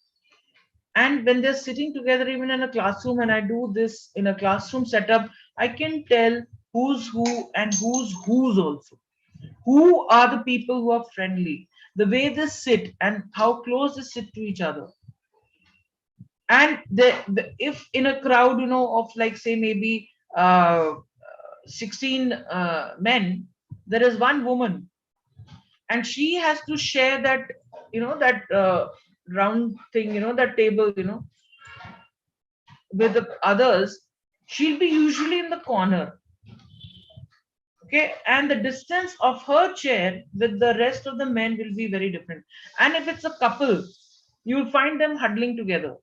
and when they're sitting together, even in a classroom, and I do this in a classroom setup, I can tell who's who and who's also. Who are the people who are friendly, the way they sit and how close they sit to each other. And if in a crowd, of, like, say, maybe 16 men, there is one woman, and she has to share that, that round thing, that table, with the others. She'll be usually in the corner. Okay, and the distance of her chair with the rest of the men will be very different. And if it's a couple, you'll find them huddling together.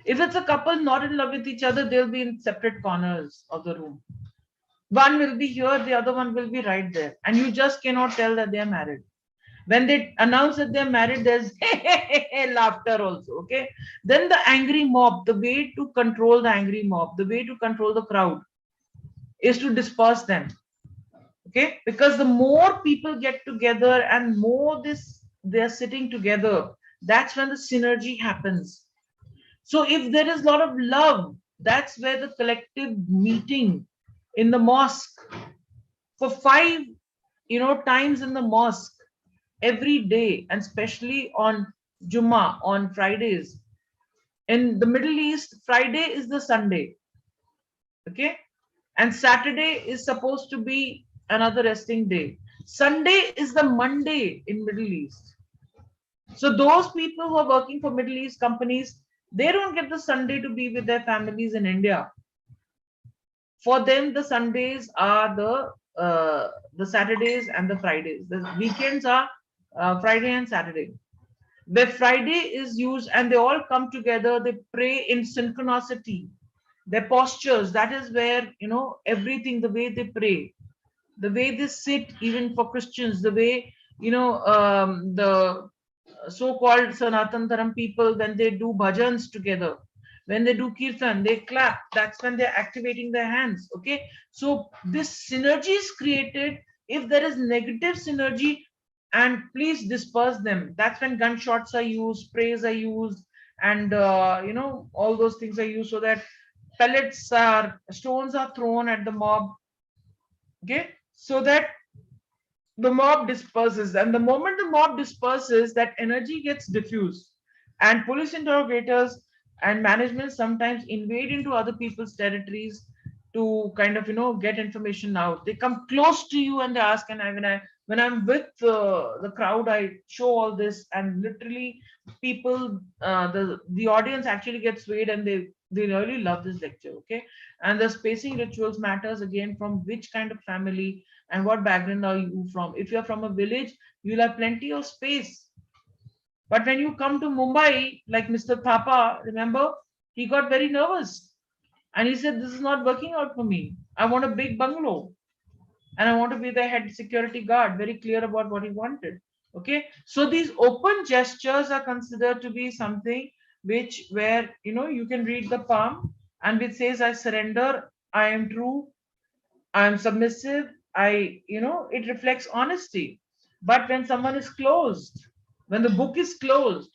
If it's a couple not in love with each other, they'll be in separate corners of the room. One will be here, the other one will be right there, and you just cannot tell that they are married. When they announce that they're married, there's laughter also. Okay, then the angry mob, the way to control the angry mob, the way to control the crowd, is to disperse them. Okay, because the more people get together and more this they're sitting together, that's when the synergy happens. So if there is a lot of love, that's where the collective meeting in the mosque for 5 times in the mosque every day, and especially on Jummah, on Fridays. In the Middle East, Friday is the Sunday. Okay, and Saturday is supposed to be another resting day. Sunday is the Monday in Middle East. So those people who are working for Middle East companies, they don't get the Sunday to be with their families in India. For them, the Sundays are the Saturdays and the Fridays. The weekends are Friday and Saturday. Where Friday is used, and they all come together, they pray in synchronicity. Their postures, that is where, everything, the way they pray, the way they sit, even for Christians, the way, the so-called Sanatan Dharam people, when they do bhajans together, when they do kirtan, they clap. That's when they're activating their hands. Okay, so this synergy is created. If there is negative synergy, and please disperse them. That's when gunshots are used, sprays are used, and all those things are used, so that stones are thrown at the mob. Okay, so that the mob disperses, and the moment the mob disperses, that energy gets diffused, and police interrogators and management sometimes invade into other people's territories to kind of get information out. They come close to you and they ask, and when I'm with the crowd, I show all this, and literally people, the audience actually gets swayed, and they really love this lecture. Okay, and the spacing rituals matters again, from which kind of family and what background are you from. If you're from a village, you'll have plenty of space. But when you come to Mumbai, like Mr. Thapa, remember, he got very nervous and he said, "This is not working out for me. I want a big bungalow and I want to be the head security guard," very clear about what he wanted. Okay, so these open gestures are considered to be something which, where you can read the palm, and which says, "I surrender, I am true, I'm submissive." It reflects honesty. But when someone is closed, when the book is closed,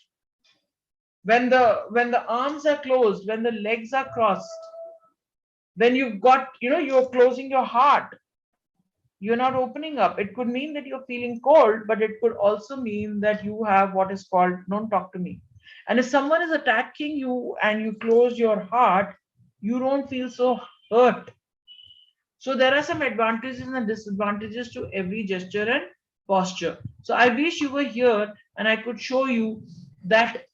when the arms are closed, when the legs are crossed, when you've got, you're closing your heart, you're not opening up. It could mean that you're feeling cold, but it could also mean that you have what is called "don't talk to me." And if someone is attacking you and you close your heart, you don't feel so hurt. So there are some advantages and disadvantages to every gesture and posture. So I wish you were here and I could show you that,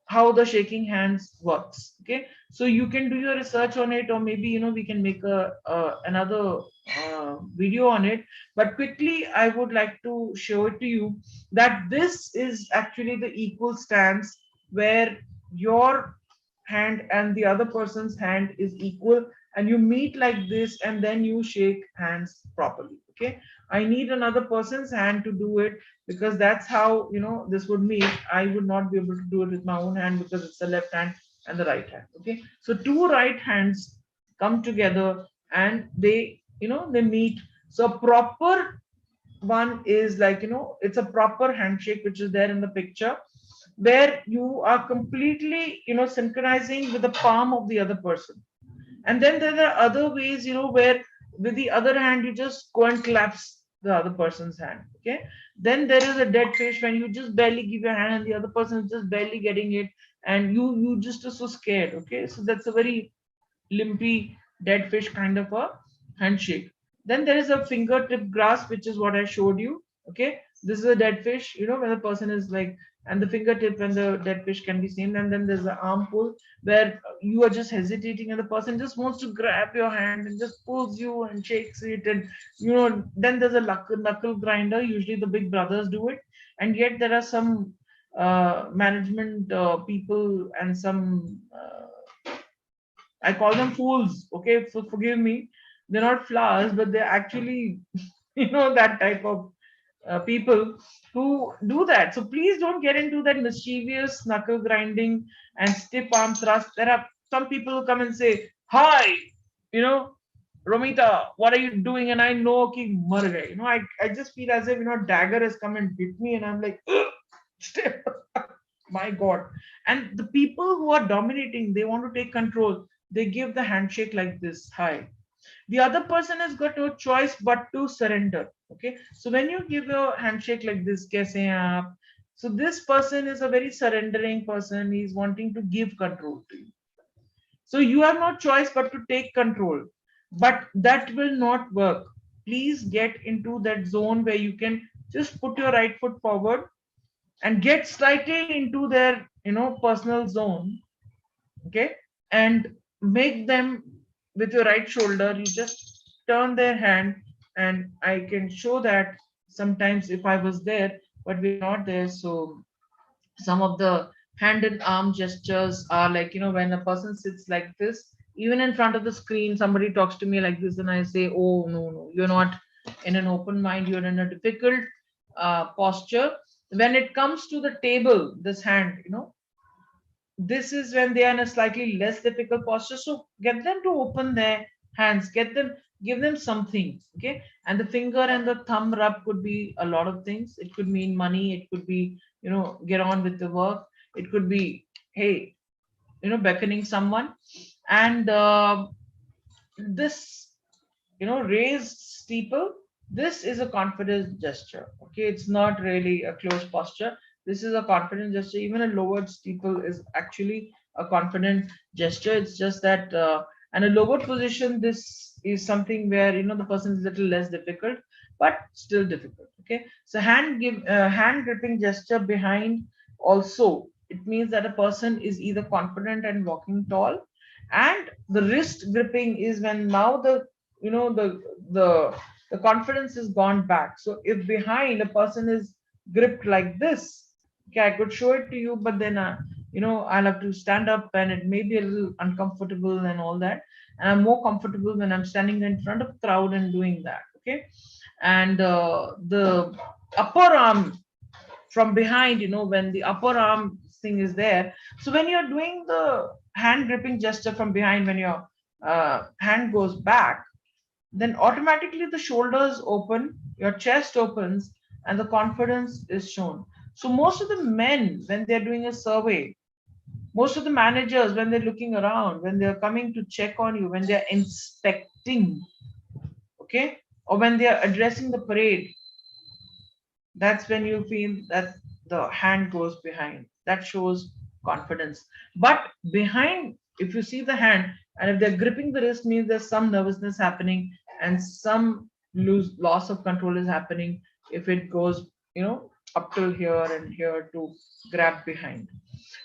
how the shaking hands works. Okay, so you can do your research on it, or maybe we can make another video on it. But quickly I would like to show it to you that this is actually the equal stance, where your hand and the other person's hand is equal, and you meet like this and then you shake hands properly. Okay, I need another person's hand to do it, because that's how this would meet. I would not be able to do it with my own hand, because it's the left hand and the right hand. Okay, so two right hands come together and they meet. So a proper one is like, it's a proper handshake which is there in the picture, where you are completely synchronizing with the palm of the other person. And then there are other ways, where with the other hand you just go and collapse the other person's hand. Okay, then there is a dead fish, when you just barely give your hand and the other person is just barely getting it, and you just are so scared. Okay, so that's a very limpy dead fish kind of a handshake. Then there is a fingertip grasp, which is what I showed you. Okay, this is a dead fish, when the person is like, and the fingertip and the dead fish can be seen. And then there's the arm pull, where you are just hesitating and the person just wants to grab your hand and just pulls you and shakes it. And then there's a knuckle grinder, usually the big brothers do it. And yet there are some management people and some I call them fools. Okay, so forgive me. They're not flowers, but they're actually, that type of people who do that. So please don't get into that mischievous knuckle grinding and stiff arm thrust. There are some people who come and say, "Hi, you know, Romita, what are you doing?" And I know ki mar gaye. I just feel as if dagger has come and bit me, and I'm like, "Ugh, stiff." My God. And the people who are dominating, they want to take control. They give the handshake like this. Hi. The other person has got no choice but to surrender. Okay. So when you give your handshake like this, kaise hain aap? So this person is a very surrendering person. He's wanting to give control to you. So you have no choice but to take control. But that will not work. Please get into that zone where you can just put your right foot forward and get slightly into their personal zone. Okay, and make them with your right shoulder, you just turn their hand. And I can show that sometimes if I was there, but we're not there. So some of the hand and arm gestures are like, when a person sits like this, even in front of the screen, somebody talks to me like this, and I say, oh, no, no, you're not in an open mind, you're in a difficult posture. When it comes to the table, this hand, this is when they are in a slightly less difficult posture. So get them to open their hands, give them something. Okay, and the finger and the thumb rub could be a lot of things. It could mean money, it could be get on with the work, it could be, hey, beckoning someone. And this raised steeple, this is a confidence gesture. Okay, it's not really a close posture. This is a confident gesture. Even a lowered steeple is actually a confident gesture. It's just that and a lowered position, this is something where the person is a little less difficult, but still difficult. Okay, so hand gripping gesture behind also, it means that a person is either confident and walking tall. And the wrist gripping is when now the the confidence has gone back. So if behind a person is gripped like this, okay, I could show it to you, but then I'll have to stand up and it may be a little uncomfortable and all that. And I'm more comfortable when I'm standing in front of the crowd and doing that. Okay, and the upper arm from behind, when the upper arm thing is there. So when you're doing the hand gripping gesture from behind, when your hand goes back, then automatically the shoulders open, your chest opens, and the confidence is shown. So most of the men, when they're doing a survey, most of the managers, when they're looking around, when they're coming to check on you, when they're inspecting, okay, or when they're addressing the parade, that's when you feel that the hand goes behind. That shows confidence. But behind, if you see the hand and if they're gripping the wrist, means there's some nervousness happening and some loss of control is happening. if it goes, up till here and here to grab behind.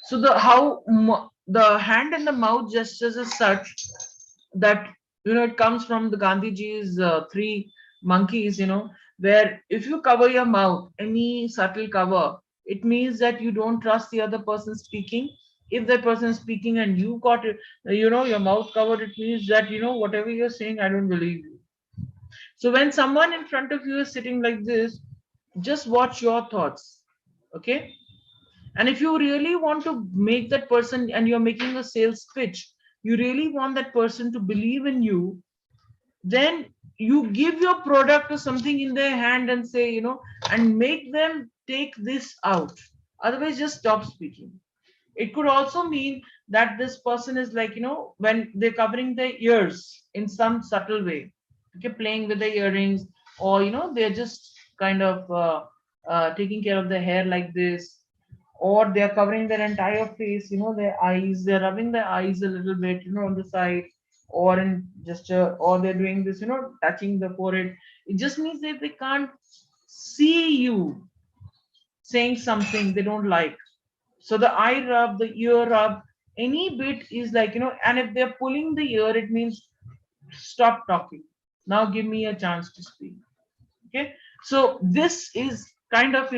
So the hand and the mouth gestures is such that, it comes from the Gandhiji's three monkeys, where if you cover your mouth, any subtle cover, it means that you don't trust the other person speaking. If that person is speaking and you got it, your mouth covered, it means that, whatever you're saying, I don't believe you. So when someone in front of you is sitting like this, just watch your thoughts. Okay. And if you really want to make that person, and you're making a sales pitch, you really want that person to believe in you, then you give your product or something in their hand and say, and make them take this out. Otherwise, just stop speaking. It could also mean that this person is like, when they're covering their ears in some subtle way, okay, playing with the earrings, or, they're just kind of taking care of their hair like this, or they're covering their entire face, their eyes, they're rubbing their eyes a little bit, on the side, or in gesture, or they're doing this, touching the forehead. It just means that they can't see you saying something they don't like. So the eye rub, the ear rub, any bit is like, and if they're pulling the ear, it means stop talking. Now give me a chance to speak. Okay. So this is kind of,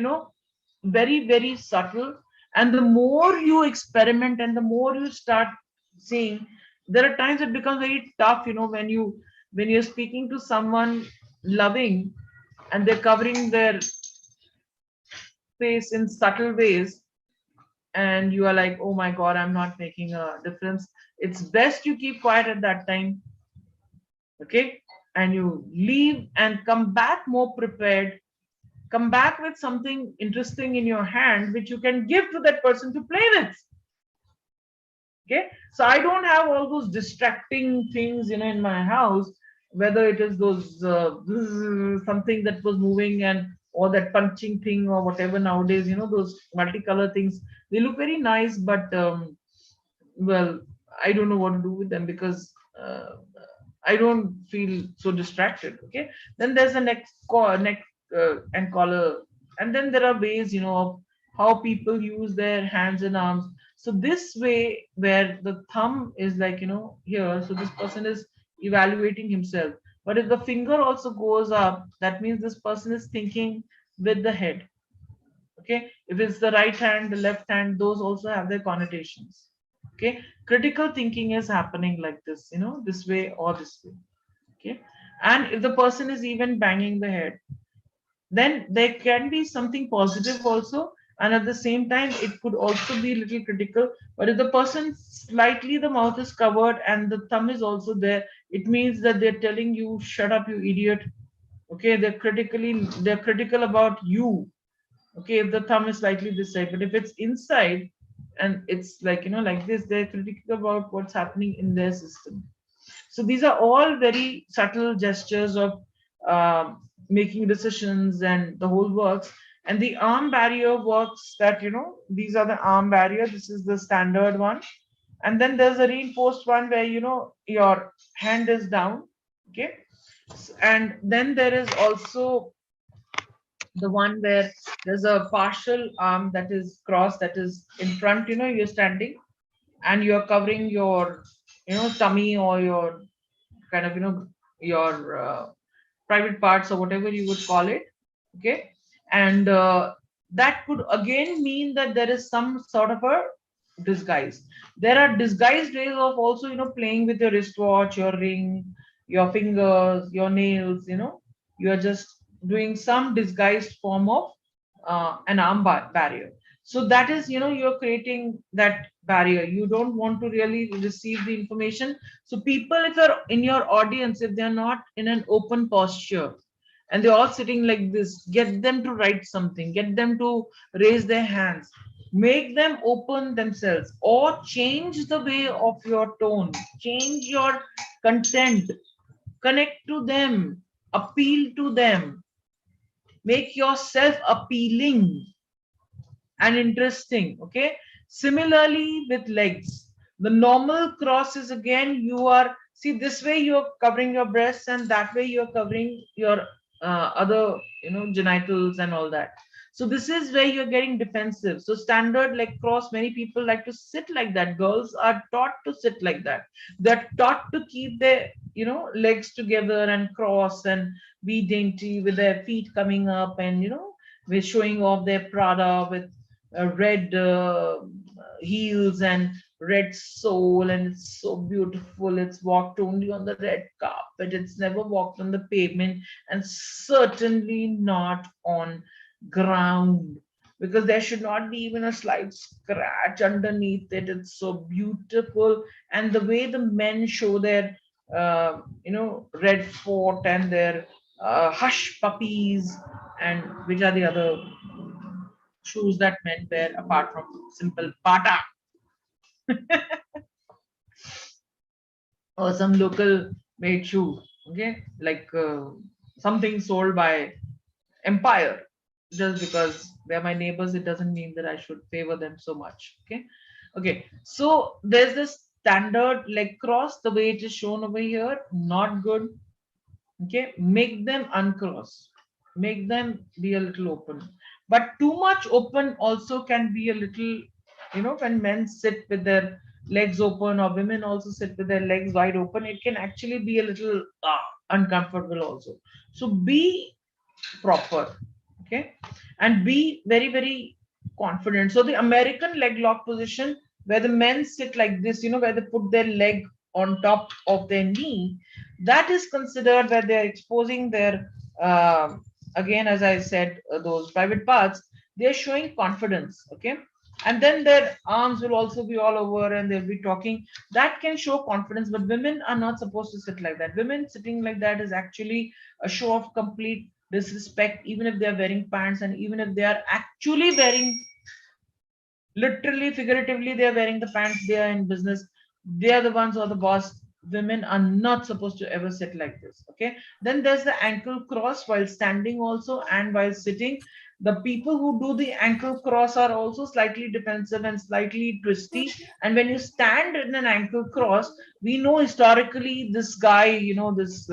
very, very subtle. And the more you experiment and the more you start seeing, there are times it becomes very tough, when you're speaking to someone loving, and they're covering their face in subtle ways, and you are like, oh my god, I'm not making a difference. It's best you keep quiet at that time. Okay. And you leave and come back more prepared, come back with something interesting in your hand which you can give to that person to play with. Okay. So I don't have all those distracting things, in my house, whether it is those something that was moving, and or that punching thing, or whatever nowadays, those multicolor things, they look very nice, but well, I don't know what to do with them, because I don't feel so distracted. Okay. Then there's a neck and collar, and then there are ways, of how people use their hands and arms. So this way, where the thumb is like, here, so this person is evaluating himself. But if the finger also goes up, that means this person is thinking with the head. Okay. If it's the right hand, the left hand, those also have their connotations. Okay. Critical thinking is happening like this, this way or this way. Okay. And if the person is even banging the head, then there can be something positive also, and at the same time it could also be a little critical. But if the person slightly, the mouth is covered and the thumb is also there, it means that they're telling you, shut up, you idiot. Okay. They're critical about you. Okay. If the thumb is slightly this side, but if it's inside and it's like, like this, they're critical about what's happening in their system. So these are all very subtle gestures of making decisions and the whole works. And the arm barrier works that, these are the arm barrier. This is the standard one. And then there's a reinforced one where, your hand is down. Okay. And then there is also the one where there's a partial arm that is crossed, that is in front, you're standing, and you're covering your, tummy, or your kind of, your private parts, or whatever you would call it. Okay. And that could again mean that there is some sort of a disguise. There are disguised ways of also, playing with your wristwatch, your ring, your fingers, your nails. You are just doing some disguised form of an barrier. So that is, you're creating that barrier. You don't want to really receive the information. So people, if they're in your audience, if they're not in an open posture, and they're all sitting like this, get them to write something, get them to raise their hands, make them open themselves, or change the way of your tone, change your content, connect to them, appeal to them, make yourself appealing and interesting. Okay. Similarly with legs, the normal cross is, again, you are, see, this way you're covering your breasts, and that way you're covering your other, genitals and all that. So this is where you're getting defensive. So standard leg cross, many people like to sit like that. Girls are taught to sit like that. They're taught to keep their, legs together and cross and be dainty with their feet coming up, and with showing off their Prada with red heels and red sole, and it's so beautiful. It's walked only on the red carpet. It's never walked on the pavement, and certainly not on ground, because there should not be even a slight scratch underneath it. It's so beautiful. And the way the men show their red fort and their hush puppies, and which are the other shoes that men wear apart from simple bata, or some local made shoe, okay, like something sold by Empire. Just because they're my neighbors, it doesn't mean that I should favor them so much. Okay. Okay, so there's this standard leg cross, the way it is shown over here, not good. Okay, make them uncross, make them be a little open, but too much open also can be a little, when men sit with their legs open, or women also sit with their legs wide open, it can actually be a little uncomfortable also. So be proper. Okay, and be very, very confident. So the American leg lock position, where the men sit like this, where they put their leg on top of their knee, that is considered where they are exposing their again, as I said, those private parts. They are showing confidence. Okay, and then their arms will also be all over and they'll be talking. That can show confidence, but women are not supposed to sit like that. Women sitting like that is actually a show of complete disrespect, even if they are wearing pants, and even if they are actually wearing, literally, figuratively, they are wearing the pants, they are in business, they are the ones who are the boss. Women are not supposed to ever sit like this. Okay, then there's the ankle cross while standing also, and while sitting. The people who do the ankle cross are also slightly defensive and slightly twisty. And when you stand in an ankle cross, we know historically this guy, this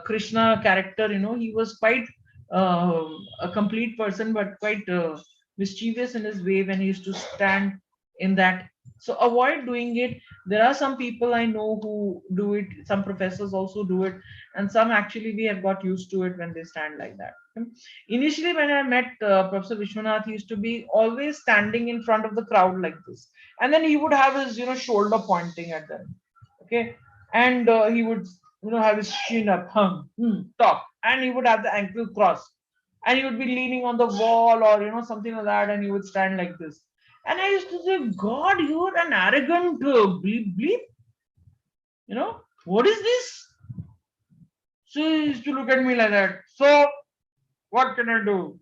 Krishna character, he was quite a complete person, but quite mischievous in his way when he used to stand in that. So avoid doing it. There are some people I know who do it, some professors also do it, and some actually we have got used to it when they stand like that. Initially, when I met Professor Vishwanath, he used to be always standing in front of the crowd like this, and then he would have his shoulder pointing at them. Okay, and he would have his chin up, talk, and he would have the ankle crossed, and he would be leaning on the wall, or something like that, and he would stand like this. And I used to say, God, you're an arrogant bleep bleep. What is this? So he used to look at me like that. So what can I do?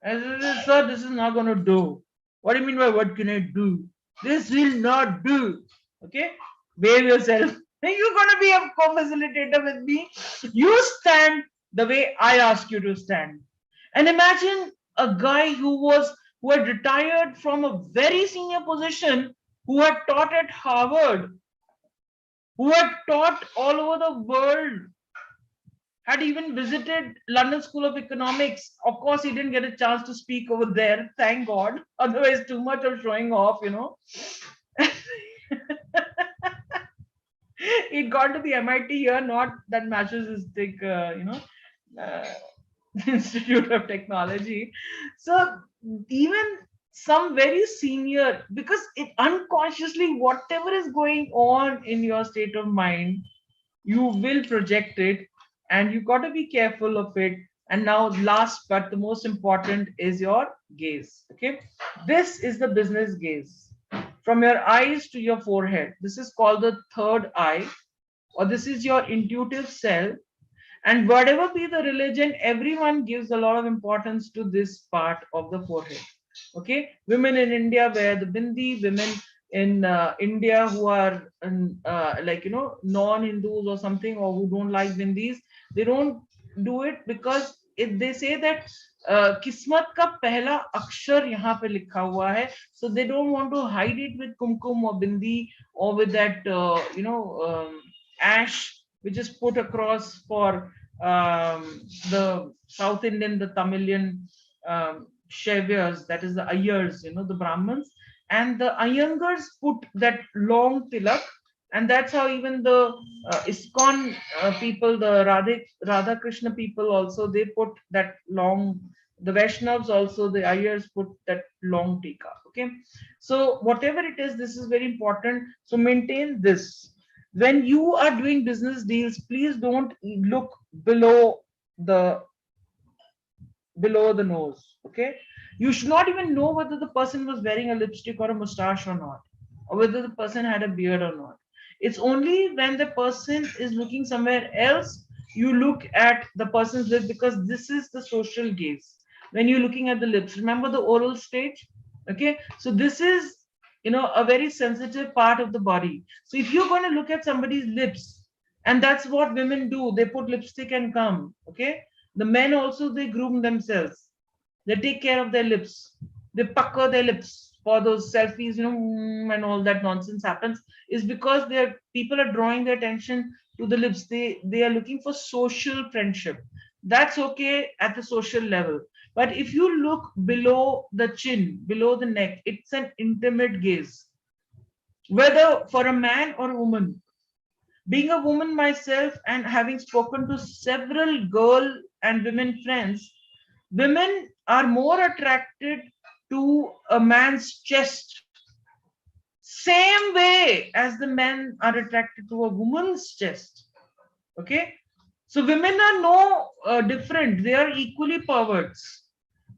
I said, sir, this is not going to do. What do you mean by what can I do? This will not do. Okay? Behave yourself. You're going to be a co-facilitator with me. You stand the way I ask you to stand. And imagine a guy who had retired from a very senior position, who had taught at Harvard, who had taught all over the world, had even visited London School of Economics. Of course, he didn't get a chance to speak over there, thank God. Otherwise, too much of showing off. It got to the MIT here, not that Massachusetts, uh, Institute of Technology. So even some very senior, because it unconsciously, whatever is going on in your state of mind, you will project it, and you got to be careful of it. And now, last but the most important is your gaze. Okay, this is the business gaze, from your eyes to your forehead. This is called the third eye, or this is your intuitive self. And whatever be the religion, everyone gives a lot of importance to this part of the forehead. Okay, women in India wear the bindi. Women in India who are like non-Hindus or something, or who don't like bindis, they don't do it, because if they say that kismat ka pehla akshar yahan pe likha hua hai, so they don't want to hide it with kumkum or bindi, or with that ash which is put across for the South Indian, the Tamilian Shavyas, that is the Ayers, the Brahmins, and the Iyengars put that long tilak, and that's how even the ISKCON people, the Radha Krishna people also, they put that long. The Vaishnavs also, the Ayers put that long tika. Okay, so whatever it is, this is very important. So maintain this. When you are doing business deals, please don't look below the below the nose. Okay, you should not even know whether the person was wearing a lipstick or a mustache or not, or whether the person had a beard or not. It's only when the person is looking somewhere else you look at the person's lips, because this is the social gaze. When you're looking at the lips, remember the oral stage. Okay, so this is, a very sensitive part of the body. So if you're going to look at somebody's lips, and that's what women do, they put lipstick and come. Okay, the men also, they groom themselves. They take care of their lips. They pucker their lips for those selfies, and all that nonsense happens. Is because they're people are drawing their attention to the lips. They are looking for social friendship. That's okay at the social level. But if you look below the chin, below the neck, it's an intimate gaze. Whether for a man or a woman, being a woman myself and having spoken to several girl and women friends, women are more attracted to a man's chest, same way as the men are attracted to a woman's chest. Okay, so women are no different, they are equally perverts.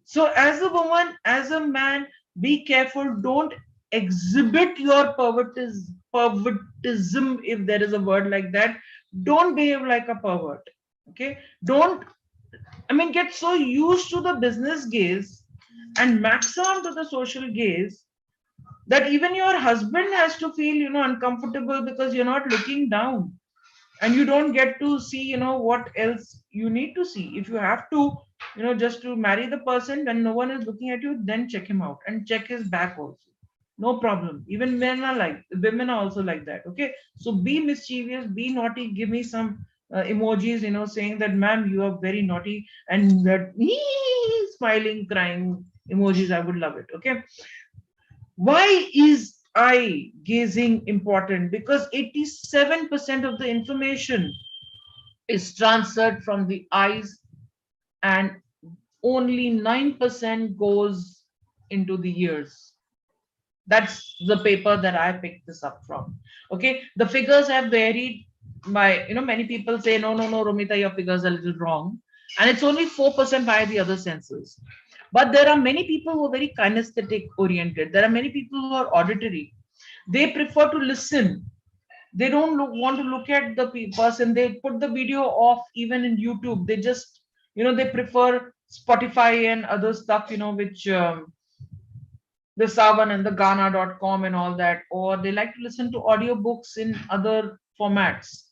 So, as a woman, as a man, be careful. Don't exhibit your pervertism, if there is a word like that. Don't behave like a pervert. Okay. Don't, get so used to the business gaze and maximum to the social gaze that even your husband has to feel, uncomfortable, because you're not looking down and you don't get to see, what else you need to see. If you have to, just to marry the person, when no one is looking at you, then check him out and check his back also. No problem. Even men are like, women are also like that. Okay, so be mischievous, be naughty, give me some emojis, saying that, ma'am, you are very naughty, and that smiling, crying emojis, I would love it. Okay, why is eye gazing important? Because 87% of the information is transferred from the eyes, and only 9% goes into the ears. That's the paper that I picked this up from. Okay, the figures have varied. By, many people say, no, no, no, Romita, your figures are a little wrong, and it's only 4% by the other senses. But there are many people who are very kinesthetic oriented. There are many people who are auditory. They prefer to listen. They don't want to look at the person. They put the video off even in YouTube. They just, they prefer Spotify and other stuff, which the Savan and the Ghana.com and all that, or they like to listen to audiobooks in other formats.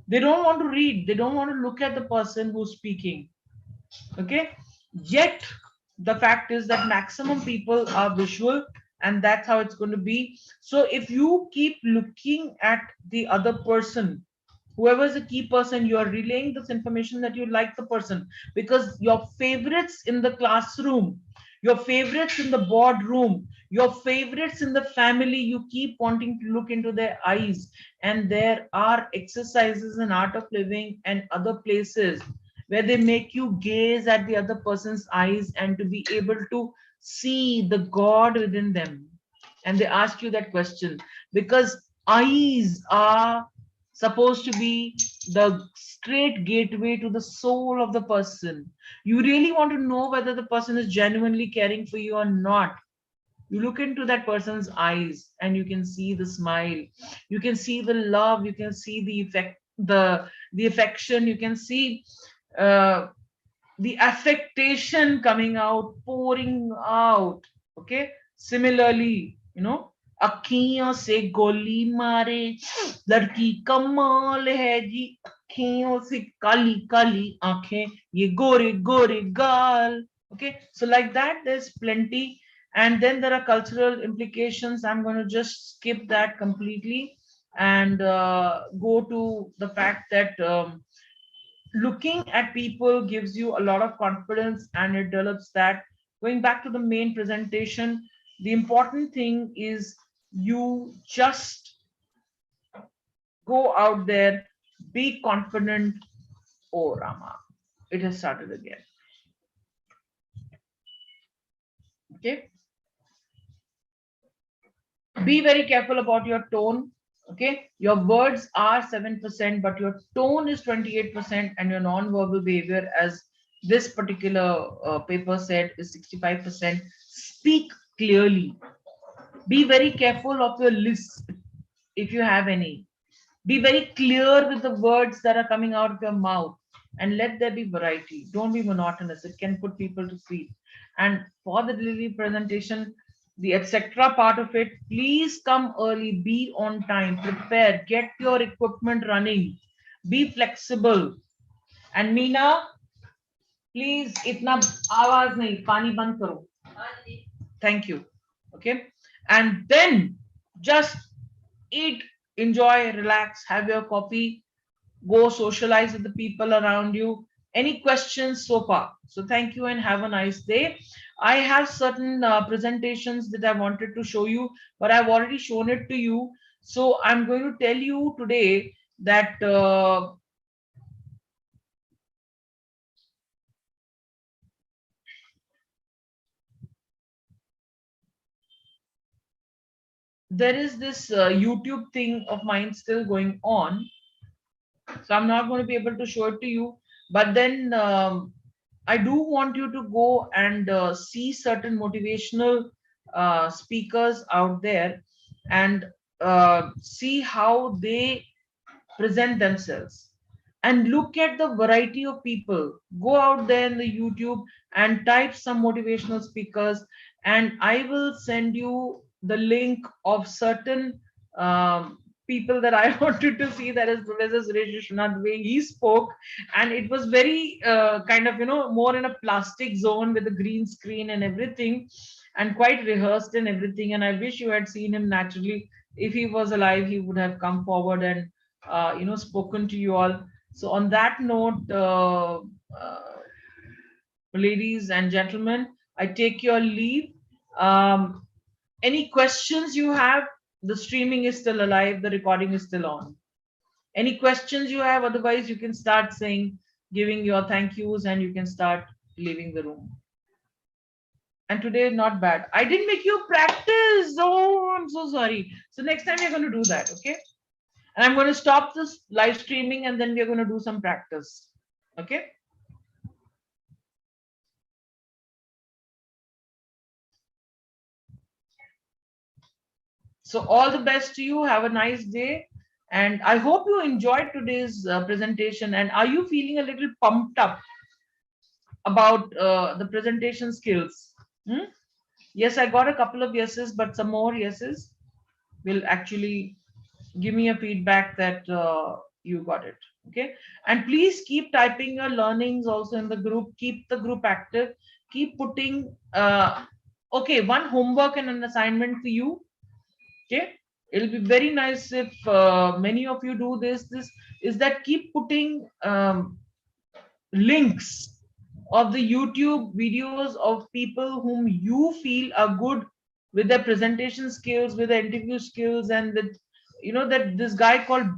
They don't want to read, they don't want to look at the person who's speaking. Okay, yet the fact is that maximum people are visual, and that's how it's going to be. So if you keep looking at the other person, whoever is a key person, you are relaying this information that you like the person, because your favorites in the classroom, your favorites in the boardroom, your favorites in the family, you keep wanting to look into their eyes. And there are exercises in Art of Living and other places where they make you gaze at the other person's eyes and to be able to see the God within them. And they ask you that question because eyes are supposed to be the straight gateway to the soul of the person. You really want to know whether the person is genuinely caring for you or not. You look into that person's eyes and you can see the smile, you can see the love, you can see the effect, the affection, you can see uh, the affectation coming out, pouring out. Okay, similarly, अखियों से गोली मारे लड़की कमाल है जी, अखियों से काली काली आंखें, ये गोरे गोरे गाल. Okay, so like that there's plenty. And then there are cultural implications. I'm going to just skip that completely and go to the fact that looking at people gives you a lot of confidence and it develops that. Going back to the main presentation, the important thing is you just go out there, be confident. Oh, Rama, it has started again. Okay. Be very careful about your tone. Okay. Your words are 7%, but your tone is 28%, and your non-verbal behavior, as this particular paper said, is 65%. Speak clearly. Be very careful of your list if you have any. Be very clear with the words that are coming out of your mouth, and let there be variety. Don't be monotonous. It can put people to sleep. And for the delivery presentation, the etc. part of it, please come early, be on time, prepare, get your equipment running, be flexible. And Meena, please, itna आवाज nahi, pani band karo. Thank you. Okay. And then just eat, enjoy, relax, have your coffee, go socialize with the people around you. Any questions so far? So thank you and have a nice day. I have certain presentations that I wanted to show you, but I've already shown it to you. So I'm going to tell you today that there is this YouTube thing of mine still going on. So I'm not going to be able to show it to you. But then I do want you to go and see certain motivational speakers out there and see how they present themselves, and look at the variety of people. Go out there in the YouTube and type some motivational speakers, and I will send you the link of certain people that I wanted to see. That is Professor Suresh Vishwanath, the way he spoke, and it was very kind of, more in a plastic zone with a green screen and everything, and quite rehearsed and everything. And I wish you had seen him naturally. If he was alive, he would have come forward and spoken to you all. So on that note, ladies and gentlemen, I take your leave. um, any questions you have? The streaming is still alive, the recording is still on. Any questions you have? Otherwise you can start saying, giving your thank yous, and you can start leaving the room. And today not bad, I didn't make you practice. Oh, I'm so sorry. So next time you're going to do that. Okay. And I'm going to stop this live streaming, and then we're going to do some practice. Okay. So all the best to you. Have a nice day. And I hope you enjoyed today's presentation. And are you feeling a little pumped up about the presentation skills? Hmm? Yes, I got a couple of yeses, but some more yeses will actually give me a feedback that you got it. Okay. And please keep typing your learnings also in the group. Keep the group active. Keep putting okay, one homework and an assignment for you. Okay. It'll be very nice if many of you do this is that keep putting links of the YouTube videos of people whom you feel are good with their presentation skills, with their interview skills, and with, that this guy called,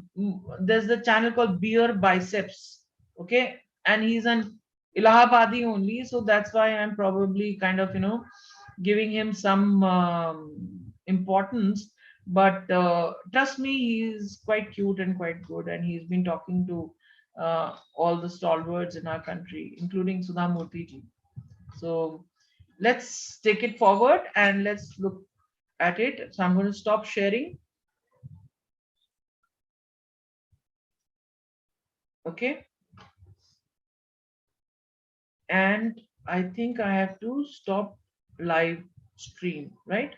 there's the channel called Beer Biceps. Okay. And he's an Allahabadi only. So that's why I'm probably kind of, giving him some importance. But trust me, he's quite cute and quite good. And he's been talking to all the stalwarts in our country, including Sudha Murthy ji. So let's take it forward and let's look at it. So I'm going to stop sharing. Okay. And I think I have to stop live stream, right?